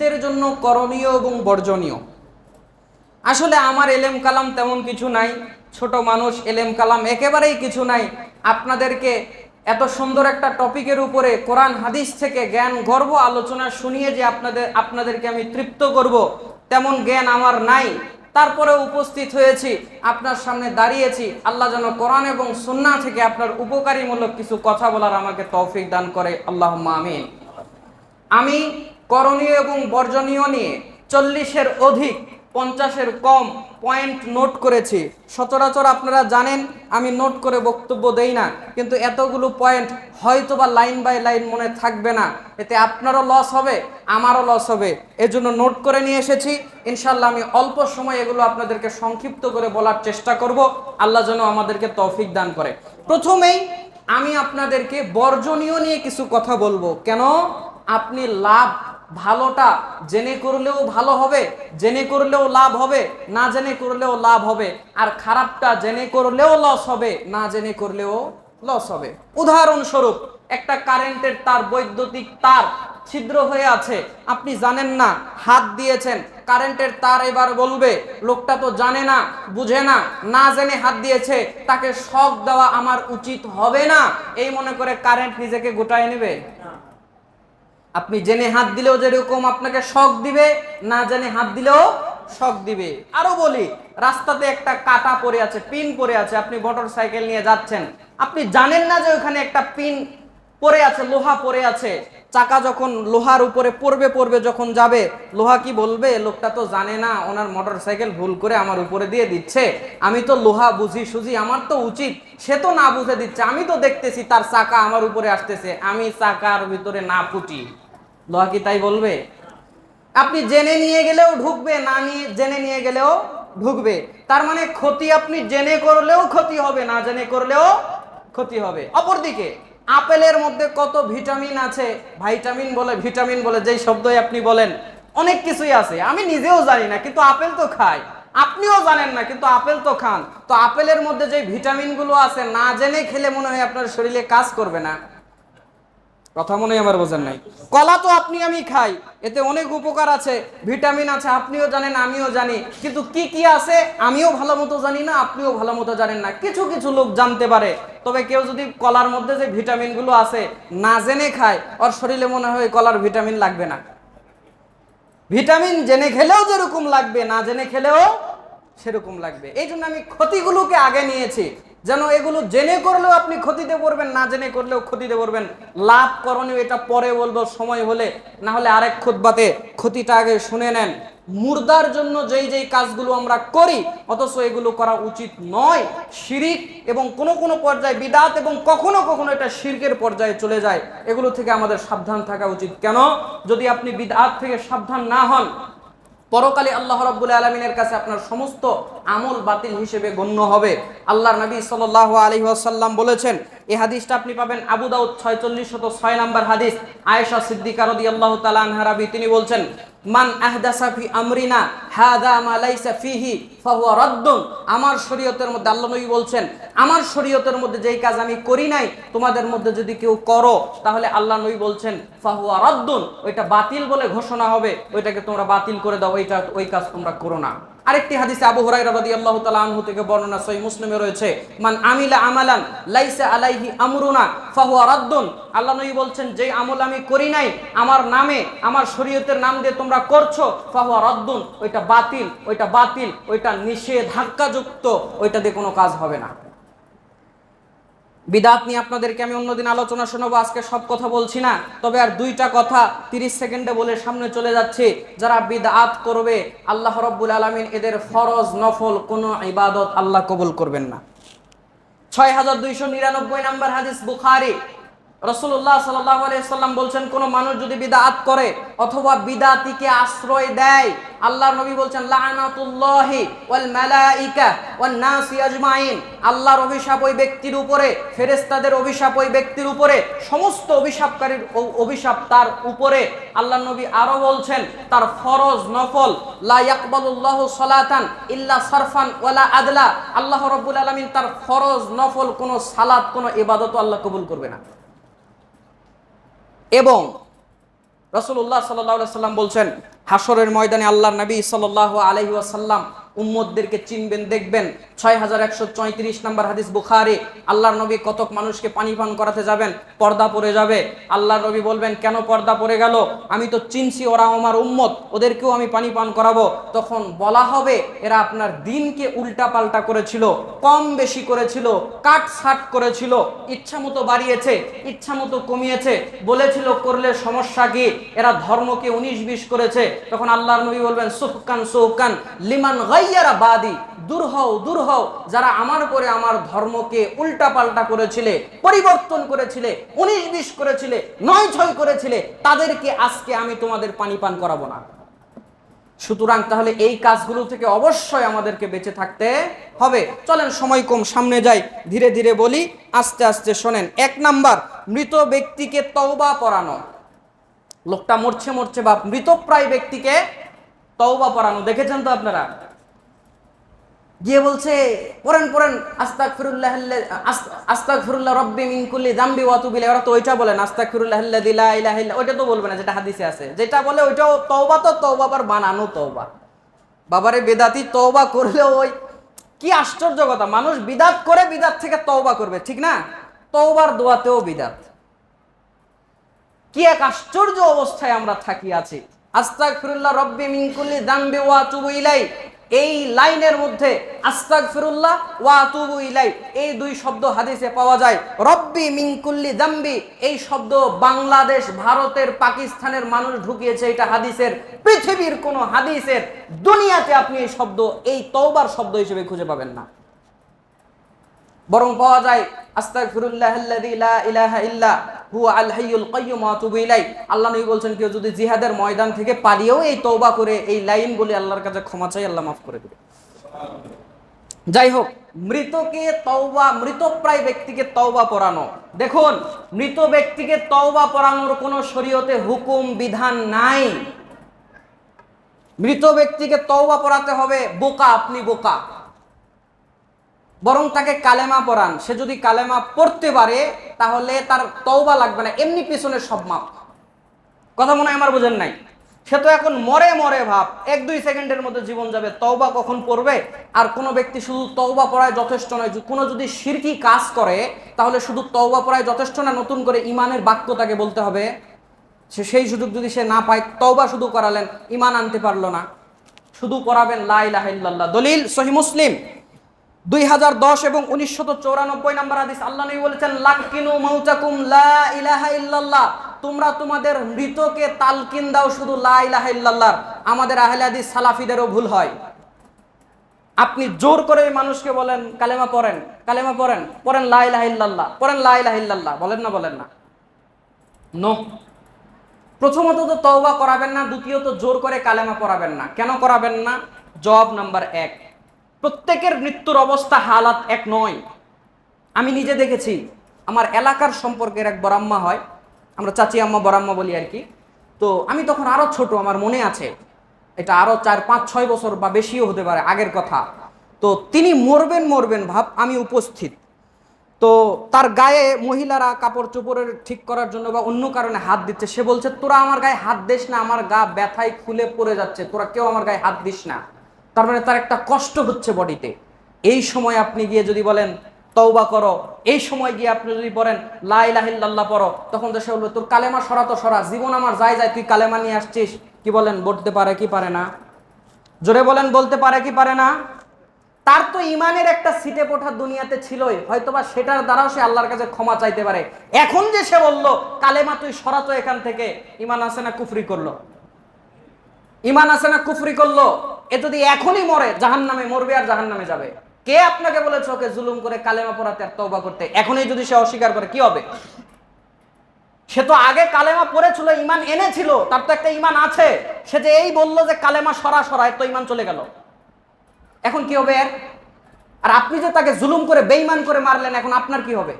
মুরিদদের জন্য করণীয় এবং বর্জনীয়। আসলে আমার এলেম কালাম তেমন কিছু নাই, ছোট মানুষ, এলেম কালাম একেবারেই কিছু নাই। আপনাদেরকে এত সুন্দর একটা টপিকের উপরে কোরআন হাদিস থেকে জ্ঞান গর্ব আলোচনা শুনিয়ে যে আপনাদেরকে আমি তৃপ্ত করব, তেমন জ্ঞান আমার নাই। তারপরে উপস্থিত হয়েছি, আপনার সামনে দাঁড়িয়েছি। আল্লাহ যেন কোরআন এবং সুন্নাহ থেকে আপনার উপকারীমূলক কিছু কথা বলার আমাকে তৌফিক দান করে, আল্লাহুম্মা আমিন। আমি করণীয় এবং বর্জনীয় নিয়ে 40-এর অধিক, 50-এর কম পয়েন্ট নোট করেছি। সচরাচর আপনারা জানেন আমি নোট করে বক্তব্য দেই না, কিন্তু এতগুলো পয়েন্ট হয়তোবা লাইন বাই লাইন মনে থাকবে না, এতে আপনারও লস হবে, আমারও লস হবে। এজন্য নোট করে নিয়ে এসেছি। ইনশাল্লাহ আমি অল্প সময় এগুলো আপনাদেরকে সংক্ষিপ্ত করে বলার চেষ্টা করব। আল্লাহ যেন আমাদেরকে তৌফিক দান করে। প্রথমেই আমি আপনাদেরকে বর্জনীয় নিয়ে কিছু কথা বলবো। কেন? আপনি লাভ ভালোটা জেনে করলেও ভালো হবে, জেনে করলেও লাভ হবে, না জেনে করলেও লাভ হবে। আর খারাপটা জেনে করলেও লস হবে, না জেনে করলেও লস হবে। উদাহরণস্বরূপ, একটা কারেন্টের তার, বৈদ্যুতিক তার ছিদ্র হয়ে আছে, আপনি জানেন না, হাত দিয়েছেন, কারেন্টের তার এবার বলবে লোকটা তো জানে না, বুঝে না, না জেনে হাত দিয়েছে, তাকে শক দেওয়া আমার উচিত হবে না, এই মনে করে কারেন্ট নিজেকে গোটায় নেবে? আপনি জেনে হাত দিলেও যেরকম আপনাকে শক দিবে, না জেনে হাত দিলেও শক দিবে। আরো বলি, রাস্তাতে একটা কাটা পড়ে আছে, পিন পড়ে আছে, আপনি মোটর সাইকেল নিয়ে যাচ্ছেন, আপনি জানেন না যে ওখানে একটা পিন পড়ে আছে, লোহা পড়ে আছে। চাকা যখন লোহার উপরে পড়বে যখন যাবে, লোহা কি বলবে লোকটা তো জানে না, ওনার মোটর সাইকেল ভুল করে আমার উপরে দিয়ে দিচ্ছে, আমি তো লোহা বুঝি সুঝি, আমার তো উচিত, সে তো না বুঝে দিচ্ছে, আমি তো দেখতেছি তার চাকা আমার উপরে আসতেছে, আমি চাকার ভিতরে না ফুটি। লোহা কি তাই বলবে? আপনি জেনে নিয়ে গেলেও ঢুকবে, না নিয়ে জেনে নিয়ে গেলেও ঢুকবে। তার মানে ক্ষতি আপনি জেনে করলেও ক্ষতি হবে, না জেনে করলেও ক্ষতি হবে। অপরদিকে আপেলের মধ্যে কত ভিটামিন আছে, ভাইটামিন বলে, ভিটামিন বলে, যেই শব্দই আপনি বলেন, অনেক কিছুই আছে, আমি নিজেও জানি না, কিন্তু আপেল তো খাই। আপনিও জানেন না, কিন্তু আপেল তো খান। তো আপেলের মধ্যে যে ভিটামিন গুলো আছে, না জেনে খেলে মনে হয় আপনার শরীরে কাজ করবে না। কথা মনে হয় আমার বোঝেন নাই। কলা তো আপনি আমি খাই, এতে অনেক উপকার আছে, ভিটামিন আছে, আপনিও জানেন আমিও জানি, কিন্তু কি কি আছে আমিও ভালো মতো জানি না, আপনিও ভালো মতো জানেন না। কিছু কিছু লোক জানতে পারে। তবে কেউ যদি কলার মধ্যে যে ভিটামিন গুলো আছে না জেনে খায়, ওর শরীরে মনে হয় কলার ভিটামিন লাগবে না। ভিটামিন জেনে খেলেও যেরকম লাগবে, না জেনে খেলেও সেরকম লাগবে। এই জন্য আমি ক্ষতিগুলোকে আগে নিয়েছি, যেন এগুলো জেনে করলেও আপনি ক্ষতিতে পড়বেন, না জেনে করলেও ক্ষতিতে পড়বেন। লাভ করণীয় এটা পরে বলবো সময় হলে, না হলে আরেক খুতবাতে ক্ষতিটা আগে শুনে নেন। মুর্দার জন্য যেই যেই কাজগুলো আমরা করি, অথচ এগুলো করা উচিত নয়, শিরিক এবং কোনো কোনো পর্যায়ে বিদআত, এবং কখনো কখনো এটা শিরকের পর্যায়ে চলে যায়। এগুলো থেকে আমাদের সাবধান থাকা উচিত। কেন? যদি আপনি বিদআত থেকে সাবধান না হন, পরকালে আল্লাহ রাব্বুল আলামিনের কাছে আপনার সমস্ত আমল বাতিল হিসেবে গণ্য হবে। আল্লাহর নবী সাল্লাল্লাহু আলাইহি ওয়াসাল্লাম বলেছেন, এই হাদিসটা আপনি পাবেন আবু দাউদ 4606 নম্বর হাদিস, আয়েশা সিদ্দিকা রাদিয়াল্লাহু তাআলা আনহা রাবি, তিনি বলছেন, মান আহদাসা ফি আমরিনা হাযা মা লাইসা ফিহি ফাহুয়া রাদ্দুন। আমার শরীয়তের মধ্যে, আল্লাহ নবী বলছেন, আমার শরীয়তের মধ্যে যেই কাজ আমি করি নাই, তোমাদের মধ্যে যদি কেউ করো, তাহলে আল্লাহ নবী বলছেন ফাহুয়া রাদ্দুন, ওইটা বাতিল বলে ঘোষণা হবে, ওইটাকে তোমরা বাতিল করে দাও, ওই কাজ তোমরা করো না। আরেকটি হাদিসে আবু হুরায়রা রাদিয়াল্লাহু তাআলা আনহু থেকে বর্ণনা, সহিহ মুসলিমে রয়েছে, মান আমিলা আমালান লাইসা আলাইহি আমরুনা ফাহুয়া রাদ্দুন। আল্লাহ নবী বলছেন, যে আমল আমি করি নাই, আমার নামে, আমার শরীয়তের নাম দিয়ে তোমরা করছো, ফাহুয়া রাদ্দুন, ওইটা বাতিল, ওইটা বাতিল, ওইটা নিষেধাজ্ঞাযুক্ত, ওইটা দিয়ে কোনো কাজ হবে না। বিদআত নিয়ে আপনাদেরকে আমি অন্যদিন আলোচনা শোনাবো, আজকে সব কথা বলছি না। তবে আর দুইটা কথা 30 সেকেন্ডে বলে সামনে চলে যাচ্ছি। যারা বিদআত করবে, আল্লাহ রাব্বুল আলামিন এদের ফরজ নফল কোনো ইবাদত আল্লাহ কবুল করবেন না। 6299 নম্বর হাদিস, বুখারী, রাসূলুল্লাহ সাল্লাল্লাহু আলাইহি ওয়াসাল্লাম বলছেন, কোন মানুষ যদি বিদআত করে অথবা বিদআতিকে আশ্রয় দেয়, আল্লাহর নবী বলছেন, লাআনাতুল্লাহি ওয়াল মালাইকা ওয়ান নাসি আজমাইন, আল্লাহর অভিশাপ ওই ব্যক্তির উপরে, ফেরেশতাদের অভিশাপ ওই ব্যক্তির উপরে, সমস্ত অভিশাপকারীর অভিশাপ তার উপরে। আল্লাহর নবী আরো বলছেন, তার ফরজ নফল, লা ইয়াকবালুল্লাহু সালাতান ইল্লা সারফান ওয়ালা আদলা, আল্লাহ রাব্বুল আলামিন তার ফরজ নফল কোনো সালাত, কোনো ইবাদত আল্লাহ কবুল করবে না। এবং রাসূলুল্লাহ সাল্লাল্লাহু আলাইহি সাল্লাম বলছেন, হাসরের ময়দানে আল্লাহর নবী সাল্লাল্লাহু আলাইহি ওয়াসাল্লাম উম্মতদেরকে চিনবেন, দেখবেন। 6134 নম্বর হাদিস বুখারী। আল্লাহর নবী কতক মানুষকে পানি পান করাতে যাবেন, পর্দা পড়ে যাবে। আল্লাহর নবী বলবেন, কেন পর্দা পড়ে গেল? আমি তো চিনছি ওরা আমার উম্মত, ওদেরকেও আমি পানি পান করাবো। তখন বলা হবে, এরা আপনার দিনকে উল্টা পাল্টা করেছিল, কম বেশি করেছিল, কাট ছাট করেছিল, ইচ্ছা মতো বাড়িয়েছে, ইচ্ছা মতো কমিয়েছে, বলেছিল করলে সমস্যা কি, এরা ধর্মকে 19-20 করেছে। তখন আল্লাহর নবী বলবেন, সুহকান সুহকান লিমান গায়্যারা বাদি, দূর হও দূর হও, যারা আমার পরে আমার ধর্মকে উল্টা পাল্টা করেছিলে, পরিবর্তন করেছিলে, 19-20 করেছিলে, 9-6 করেছিলে, তাদেরকে আজকে আমি তোমাদের পানি পান করাবো না। সুতরাং তাহলে এই কাজগুলো থেকে অবশ্যই আমাদেরকে বেঁচে থাকতে হবে। চলেন, সময় কম, সামনে যাই, ধীরে ধীরে বলি, আস্তে আস্তে শোনেন। 1 নাম্বার, মৃত ব্যক্তিকে তওবা পড়ানো। লোকটা মরছে মরছে বাপ, মৃতপ্রায় ব্যক্তিকে তওবা পড়ানো দেখেছেন তো আপনারা? গিয়ে বলছে, পড়েন পড়েন, আস্তাগফিরুল্লাহ রব্বি মিন কুল্লি যামবি ওয়া আতুবু ইলাইহি। ওরা তো ওইটা বলেন, আস্তাগফিরুল্লাহাল্লাযী লা ইলাহা ইল্লা, ওইটা তো বলবে না যেটা হাদিসে আছে। যেটা বলে ওইটাও তওবা, তো তওবা আবার বানানো তওবা। বাবারে বেদাতি, তওবা করলেও ওই কি আশ্চর্য কথা, মানুষ বিদাত করে বিদাত থেকে তওবা করবে, ঠিক না? তওবার দোয়াতেও বিদাত। কি এক আশ্চর্য অবস্থায় আমরা থাকি আছি। আস্তাগফিরুল্লাহ রব্বি মিন কুল্লি যামবি ওয়া আতুবু ইলাইহি, এই লাইনের মধ্যে আস্তাগফিরুল্লাহ ওয়া আতুবু ইলাইহি এই 2 শব্দ হাদিসে পাওয়া যায়। রব্বি মিন কুল্লি যামবি এই শব্দ বাংলাদেশ, ভারতের, পাকিস্তানের মানুষ ঢুকিয়েছে এটা হাদিসের। পৃথিবীর কোন হাদিসের দুনিয়াতে আপনি এই শব্দ, এই তওবার শব্দ হিসেবে খুঁজে পাবেন না। বরং পাওয়া যায় আস্তাগফিরুল্লাহাল্লাযী লা ইলাহা ইল্লা হুয়া আল হাইয়ুল কাইয়্যুম ওয়া আতুবু ইলাইহি। আল্লাহ নবী বলছেন, কেউ যদি জিহাদের ময়দান থেকে পালিয়েও এই তওবা করে, এই লাইন বলে আল্লাহর কাছে ক্ষমা চাই, আল্লাহ মাফ করে দেবে। যাই হোক, মৃতকে তওবা, মৃতপ্রায় ব্যক্তিকে তওবা পড়ানো। দেখুন, মৃত ব্যক্তিকে তওবা পড়ানোর কোনো শরীয়তে হুকুম বিধান নাই। মৃত ব্যক্তিকে তওবা পড়াতে হবে, বোকা আপনি, বোকা। বরং তাকে কালেমা পড়ান। সে যদি কালেমা পড়তে পারে তাহলে তার তওবা লাগবে না, এমনি পিছনে সব মাপ। কথা মনে হয় আমার বোঝেন নাই? সে তো এখন মরে মরে ভাব, 1-2 সেকেন্ডের মধ্যে জীবন যাবে, তওবা কখন পড়বে? আর কোনো ব্যক্তি শুধু তওবা পড়ায় যথেষ্ট নয়, কোনো যদি শিরকি কাজ করে তাহলে শুধু তওবা পড়ায় যথেষ্ট না, নতুন করে ইমানের বাক্য তাকে বলতে হবে। সেই সুযোগ যদি সে না পায়, তওবা শুধু করালেন, ইমান আনতে পারলো না, শুধু পড়াবেন লা ইলাহা ইল্লাল্লাহ। দলিল সহিহ মুসলিম 2010 এবং 1994 নম্বর হাদিস। আল্লাহ নবী বলেছেন, লাকিনু মাউতাকুম লা ইলাহা ইল্লাল্লাহ, তোমরা তোমাদের মৃতকে তালকিন দাও শুধু লা ইলাহা ইল্লাল্লাহ। আমাদের আহলে হাদিস সালাফিদেরও ভুল হয়। আপনি জোর করে মানুষকে বলেন কালেমা পড়েন, কালেমা পড়েন, পড়েন লা ইলাহা ইল্লাল্লাহ, পড়েন লা ইলাহা ইল্লাল্লাহ, বলেন না? বলেন না? নো। প্রথমত তো তওবা করাবেন না, দ্বিতীয়ত জোর করে কালেমা পড়াবেন না। কেন করাবেন না? জবাব নাম্বার 1, প্রত্যেকের মৃত্যুর অবস্থা, হালাত এক নয়। আমি নিজে দেখেছি, আমার এলাকার সম্পর্কের এক বড়াম্মা হয়, আমরা চাচি আম্মা বড়াম্মা বলি আর কি। তো আমি তখন আরো ছোট, আমার মনে আছে, এটা আরো 4-5-6 বছর বা বেশিও হতে পারে আগের কথা। তো তিনি মরবেন ভাব, আমি উপস্থিত। তো তার গায়ে মহিলারা কাপড় চোপড়ের ঠিক করার জন্য বা অন্য কারণে হাত দিচ্ছে। সে বলছে, তোরা আমার গায়ে হাত দিস না, আমার গা ব্যথায় খুলে পড়ে যাচ্ছে, তোরা কেউ আমার গায়ে হাত দিস না। তার মানে তার একটা কষ্ট হচ্ছে বডিতে। এই সময় আপনি গিয়ে যদি বলেন তওবা করো, এই সময় গিয়ে আপনি যদি বলেন লা ইলাহা ইল্লাল্লাহ পড়ো, তখন তো সে বলবে, তোর কালেমা সরা তো সরা, জীবন আমার যায় যায়, তুই কালেমা নিয়ে আসছিস। কি বলেন, বলতে পারে কি পারে না? জোরে বলেন, বলতে পারে কি পারে না? তার তো ইমানের একটা সিটে পোঠা দুনিয়াতে ছিলই, হয়তোবা সেটার দ্বারাও সে আল্লাহর কাছে ক্ষমা চাইতে পারে। এখন যে সে বলল কালেমা তুই সরাতো এখান থেকে, ইমান আছে না কুফরি করলো? ইমান আছে না কুফরি করলো? এ যদি এখনই মরে, জাহান্নামে মরবে আর জাহান্নামে যাবে। কে আপনাকে বলেছে ওকে জুলুম করে কালেমা পড়াতে আর তওবা করতে? এখনই যদি সে অস্বীকার করে কি হবে? সে তো আগে কালেমা পড়েছিল, ইমান এনেছিল, তার তো একটা ইমান আছে। সে যে এই বললো যে কালেমা সরায়, তো ইমান চলে গেল, এখন কি হবে এর? আর আপনি যে তাকে জুলুম করে বেঈমান করে মারলেন, এখন আপনার কি হবে?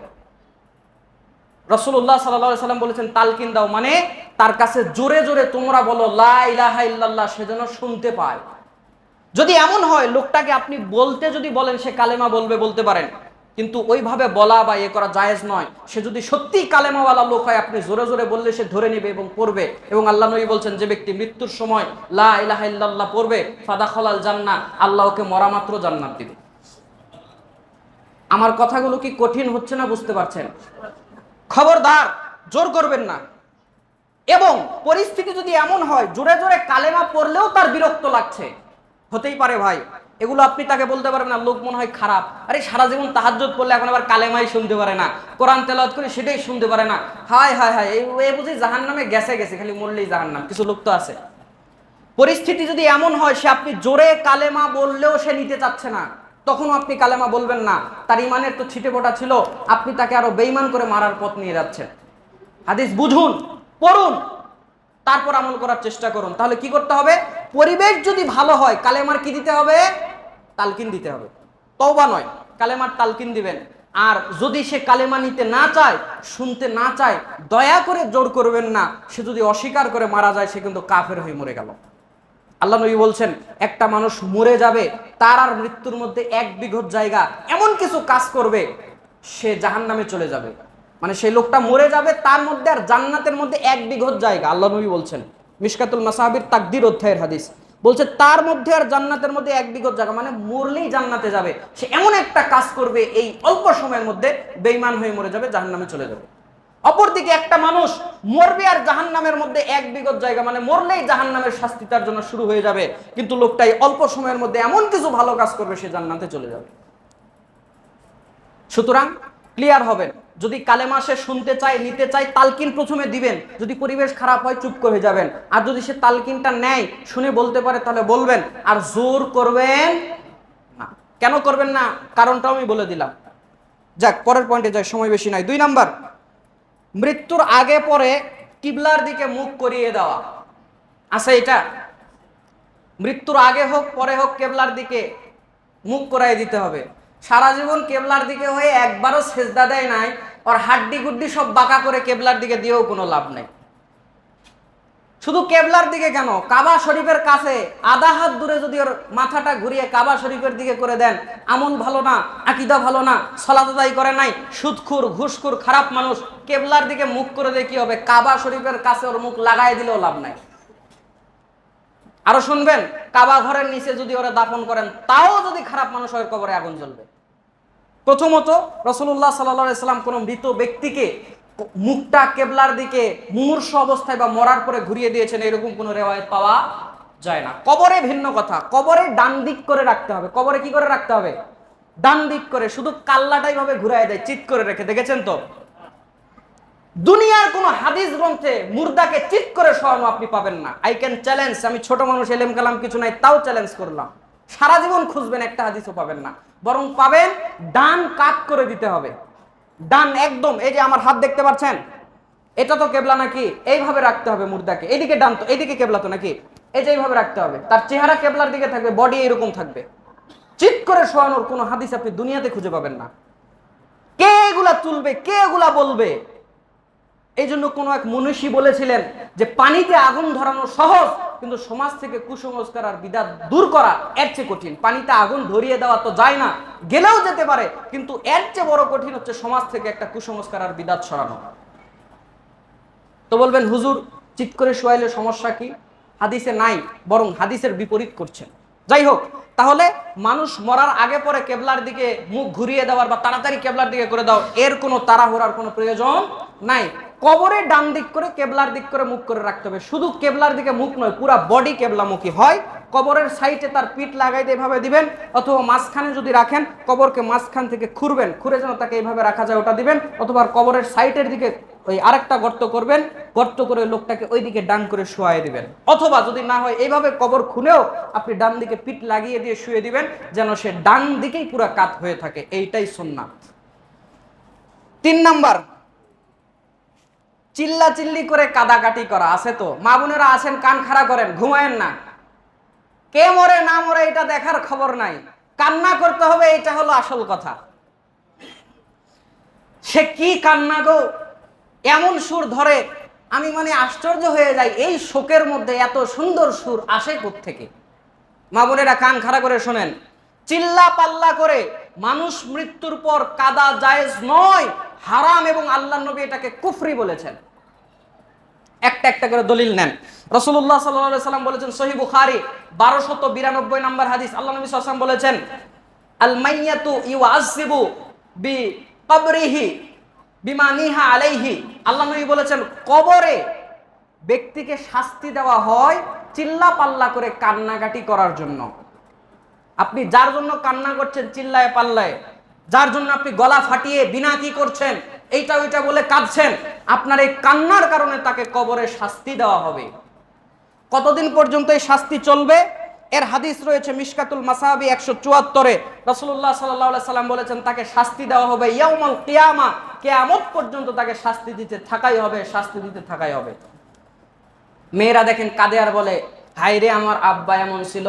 রাসূলুল্লাহ সাল্লাল্লাহু আলাইহি সাল্লাম বলেছেন, তালকিন দাও, মানে তার কাছে জোরে জোরে তোমরা বলো লা ইলাহা ইল্লাল্লাহ, সে যেন শুনতে পায়। যদি এমন হয় লোকটাকে আপনি বলতে যদি বলেন সে কালেমা বলবে, বলতে পারেন, কিন্তু ওইভাবে বলা বা এ করা জায়েজ নয়। সে যদি সত্যিই কালেমাওয়ালা লোক হয়, আপনি জোরে জোরে বললে সে ধরে নেবে এবং পড়বে। এবং আল্লাহ নবী বলছেন, যে ব্যক্তি মৃত্যুর সময় লা ইলাহা ইল্লাল্লাহ পড়বে, ফাদাখালাল জান্নাহ, আল্লাহ ওকে মরা মাত্র জান্নাত দিবে। আমার কথাগুলো কি কঠিন হচ্ছে না? বুঝতে পারছেন? খবরদার, জোর করবেন না। এবং পরিস্থিতি যদি এমন হয় জোরে জোরে কালেমা পড়লেও তার বিরক্ত লাগছে, হতেই পারে ভাই, এগুলো আপনি তাকে বলতে পারবেন না, লোক মনে হয় খারাপ, আরে সারা জীবন তাহাজ্জুদ পড়লে এখন আবার কালেমাই শুনতে পারে না, কোরআন তেলাওয়াত করে সেটাই শুনতে পারে না, হায় হায় হায়, এই বুঝি জাহান্নামে গেছে, খালি মরলেই জাহান্নাম। কিছু লোক তো আছে। পরিস্থিতি যদি এমন হয় সে আপনি জোরে কালেমা বললেও সে নিতে চাচ্ছে না, তখনও আপনি কালেমা বলবেন না। তার ইমানের তো ছিটে ফোটা ছিল, আপনি তাকে আরো বেঈমান করে মারার পথ নিয়ে যাচ্ছেন। হাদিস বুঝুন, পড়ুন, তারপর আমল করার চেষ্টা করুন। তাহলে কি করতে হবে? পরিবেশ যদি ভালো হয়, কালেমার কি দিতে হবে? তালকিন দিতে হবে। তওবা নয়, কালেমার তালকিন দিবেন। আর যদি সে কালেমা নিতে না চায়, শুনতে না চায়, দয়া করে জোর করবেন না। সে যদি অস্বীকার করে মারা যায়, সে কিন্তু কাফের হয়ে মরে গেল। আল্লাহ নবী বলছেন, একটা মানুষ মরে যাবে, তার আর মৃত্যুর মধ্যে 1 বিঘত জায়গা এমন কিছু কাজ করবে, সে জাহান্নামে চলে যাবে। মানে সেই লোকটা মরে যাবে, তার মধ্যে আর জান্নাতের মধ্যে 1 বিঘত জায়গা। আল্লাহ নবী বলছেন, মিশকাতুল মাসাবির তাকদির অধ্যায়ের হাদিস, বলছে তার মধ্যে আর জান্নাতের মধ্যে 1 বিঘত জায়গা, মানে মরলেই জান্নাতে যাবে। সে এমন একটা কাজ করবে, এই অল্প সময়ের মধ্যে বেঈমান হয়ে মরে যাবে, জাহান্নামে চলে যাবে। অপরদিকে একটা মানুষ মরবে আর জাহান্নামের মধ্যে 1 বিঘত জায়গা, মানে মরলেই জাহান্নামের শাস্তি তার জন্য শুরু হয়ে যাবে, কিন্তু লোকটাই অল্প সময়ের মধ্যে এমন কিছু ভালো কাজ করবে, সে জান্নাতে চলে যাবে। সুতরাং ক্লিয়ার হবেন, যদি কালেমা সে শুনতে চায়, নিতে চায়, তালকিন প্রথমে দিবেন। যদি পরিবেশ খারাপ হয় চুপ করে যাবেন। আর যদি সে তালকিনটা নেয়, শুনে বলতে পারে, তাহলে বলবেন। আর জোর করবেন না। কেন করবেন না? কারণটাও আমি বলে দিলাম। যাক, পরের পয়েন্টে যাই, সময় বেশি নাই। 2 নাম্বার, মৃত্যুর আগে পরে কিবলার দিকে মুখ করিয়ে দেওয়া আছে। এটা মৃত্যুর আগে হোক পরে হোক, কেবলার দিকে মুখ করাই দিতে হবে। সারা জীবন কেবলার দিকে হয়ে একবারও সেজদা দেয় নাই, আর হাড্ডি গুড্ডি সব বাঁকা করে কেবলার দিকে দিয়েও কোনো লাভ নেই। শুধু কেবলার দিকে কেন, কাবা শরীফের কাছে আধা হাত দূরে যদি ওর মাথাটা ঘুরিয়ে কাবা শরীফের দিকে করে দেন, আমল ভালো না, আকীদা ভালো না, সালাত আদায় করে নাই, সুদখোর, ঘুষখোর, খারাপ মানুষ, কেবলার দিকে মুখ করে দিয়ে কি হবে? কাবা শরীফের কাছে ওর মুখ লাগাই দিলেও লাভ নাই। আরো শুনবেন, কাবা ঘরের নিচে যদি ওরা দাফন করেন, তাও যদি খারাপ মানুষ হয়, কবরে আগুন জ্বলবে। প্রথমত, রাসূলুল্লাহ সাল্লাল্লাহু আলাইহি সাল্লাম কোন মৃত ব্যক্তিকে মুখটা কেবলার দিকে মুমূর্ষ অবস্থায় বা মরার পরে ঘুরিয়ে দিয়েছেন, এরকম কোনো রিওয়ায়াত পাওয়া যায় না। কবরে ভিন্ন কথা, কবরে ডান দিক করে রাখতে হবে। কবরে কি করে রাখতে হবে? ডান দিক করে, শুধু কাল্লাটাই ভাবে ঘুরায় দেয়, চিৎ করে রেখে, দেখেছেন তো? দুনিয়ার কোন হাদিস গ্রন্থে মুর্দাকে চিৎ করে শোয়ানো আপনি পাবেন না। আই ক্যান চ্যালেঞ্জ, আমি ছোট মানুষ, এলেম কালাম কিছু নাই, তাও চ্যালেঞ্জ করলাম, সারা জীবন খুঁজবেন, একটা হাদিসও পাবেন না। বরং পাবেন ডান কাত করে দিতে হবে। ডান একদম, এই যে আমার হাত দেখতে পাচ্ছেন, এটা তো কেবলা নাকি? এইভাবে রাখতে হবে মুর্দাকে। এইদিকে ডান তো, এইদিকে কেবলা তো নাকি? এই যে এইভাবে রাখতে হবে, তার চেহারা কেবলার দিকে থাকবে, বডি এরকম থাকবে। চিৎ করে শোয়ানোর কোনো হাদিস আপনি দুনিয়াতে খুঁজে পাবেন না। কে এগুলা তুলবে, কে এগুলা বলবে? এই জন্য কোন এক মনীষী বলেছিলেন যে পানিতে আগুন ধরানো সহজ, কিন্তু সমাজ থেকে কুসংস্কার আর বিদআত দূর করা এর চেয়ে কঠিন। পানিতে আগুন ধরিয়ে দেওয়া তো যায় না, গেলেও যেতে পারে, কিন্তু এর চেয়ে বড় কঠিন হচ্ছে সমাজ থেকে একটা কুসংস্কার আর বিদআত সরানো। তো বলবেন, হুজুর চিৎ করে শোয়াইলে সমস্যা কি? হাদিসে নাই, বরং হাদিসের বিপরীত করছেন। যাই হোক, তাহলে মানুষ মরার আগে পরে কেবলার দিকে মুখ ঘুরিয়ে দেওয়ার বা তাড়াতাড়ি কেবলার দিকে করে দাও, এর কোনো তাড়াহুড়ার কোনো প্রয়োজন নাই। কবরে ডান দিক করে কেবলার দিক করে মুখ করে রাখতে হবে। শুধু কেবলার দিকে মুখ নয়, পুরা বডি কেবলামুখী হয়। কবরের সাইডে তার পিঠ লাগাইতে এভাবে দিবেন, অথবা মাঝখানে যদি রাখেন, কবরকে মাঝখান থেকে খুঁড়বেন, খুঁড়ে যেন তাকে এইভাবে রাখা যায় ওটা দিবেন, অথবা কবরের সাইডের দিকে ওই আরেকটা গর্ত করবেন, গর্ত করে লোকটাকে ওই দিকে ডান করে শোয়াই দিবেন। অথবা যদি না হয়, এইভাবে কবর খুনেও আপনি ডান দিকে পিঠ লাগিয়ে দিয়ে শুয়ে দিবেন, যেন সে ডান দিকেই পুরা কাত হয়ে থাকে। এইটাই সুন্নাত। 3 নাম্বার, চিল্লা চিল্লি করে কাদাকাটি করা আছে। তো মা বোনেরা আছেন, কান খাড়া করেন, ঘুমায়েন না। কে মরে না মরে এটা দেখার খবর নাই, কান্না করতে হবে, এটা হলো আসল কথা। সে কি কান্না গো, এমন সুর ধরে, আমি মানে আশ্চর্য হয়ে যাই, এই শোকের মধ্যে এত সুন্দর সুর আসে কোত্থেকে? মা বোনেরা কান খাড়া করে শোনেন, চিল্লা পাল্লা করে মানুষ মৃত্যুর পর কাদা জায়েজ নয়, হারাম, এবং আল্লাহর নবী এটাকে কুফরি বলেছেন। একটা একটা করে দলিল নেন। রাসূলুল্লাহ সাল্লাল্লাহু আলাইহি সাল্লাম বলেছেন, সহিহ বুখারী 1292 নম্বর হাদিস, আল্লাহ নবী সাল্লাল্লাহু আলাইহি ওয়াসাল্লাম বলেছেন, আল মাইয়াতু ইউআযিবু বি কবরিহি বিমা নিহা আলাইহি। আল্লাহ নবী বলেছেন, কবরে ব্যক্তিকে শাস্তি দেওয়া হয় চিল্লা পাল্লা করে কান্নাকাটি করার জন্য। আপনি যার জন্য কান্না করছেন চিল্লায় পাল্লায়, যার জন্য আপনি গলা ফাটিয়ে বিনা কি করছেন, এইটা ওইটা বলে কাঁদছেন, আপনার এই কান্নার কারণে তাকে কবরে শাস্তি দেওয়া হবে। কতদিন পর্যন্ত এই শাস্তি চলবে? এর হাদিস রয়েছে মিশকাতুল মাসাবি 174-এ। রাসূলুল্লাহ সাল্লাল্লাহু আলাইহি সাল্লাম বলেছেন, তাকে শাস্তি দেওয়া হবে ইয়াউমুল কিয়ামা, কিয়ামত পর্যন্ত তাকে শাস্তি দিতে থাকাই হবে, শাস্তি দিতে থাকাই হবে। মেয়েরা দেখেন কাঁদে আর বলে, হায় রে আমার আব্বা এমন ছিল,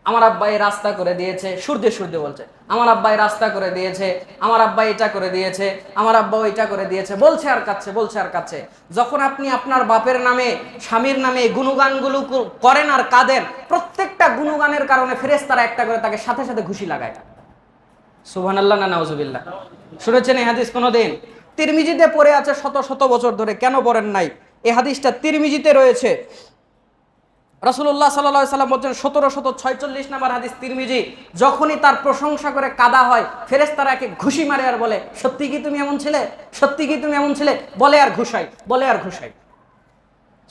আমার আব্বা এই রাস্তা করে দিয়েছে, সুরদে সুরদে বলছে, আমার আব্বা এই রাস্তা করে দিয়েছে, আমার আব্বা এটা করে দিয়েছে, আমার আব্বা ওইটা করে দিয়েছে, বলছে আর কাচ্ছে, বলছে আর কাচ্ছে। যখন আপনি আপনার বাপের নামে, স্বামীর নামে গুণগানগুলো করেন আর কাঁদেন, প্রত্যেকটা গুণগানের কারণে ফেরেশতারা একটা করে তাকে সাথে সাথে ঘুষি লাগায়। সুবহানাল্লাহ না নাউজুবিল্লাহ? শুনেছেন এই হাদিস কোনোদিন? তিরমিজিতে পড়ে আছে শত শত বছর ধরে, কেন পড়েন নাই? এই হাদিসটা তিরমিজিতে রয়েছে। রাসূলুল্লাহ সাল্লাল্লাহু আলাইহি সাল্লাম বলেন, 1746 নম্বর হাদিস তিরমিজি, যখনই তার প্রশংসা করে কাদা হয়, ফেরেশতারা একে ঘুষি মারে আর বলে, সত্যি কি তুমি এমন ছিলে, সত্যি কি তুমি এমন ছিলে, বলে আর ঘুষাই, বলে আর ঘুষাই।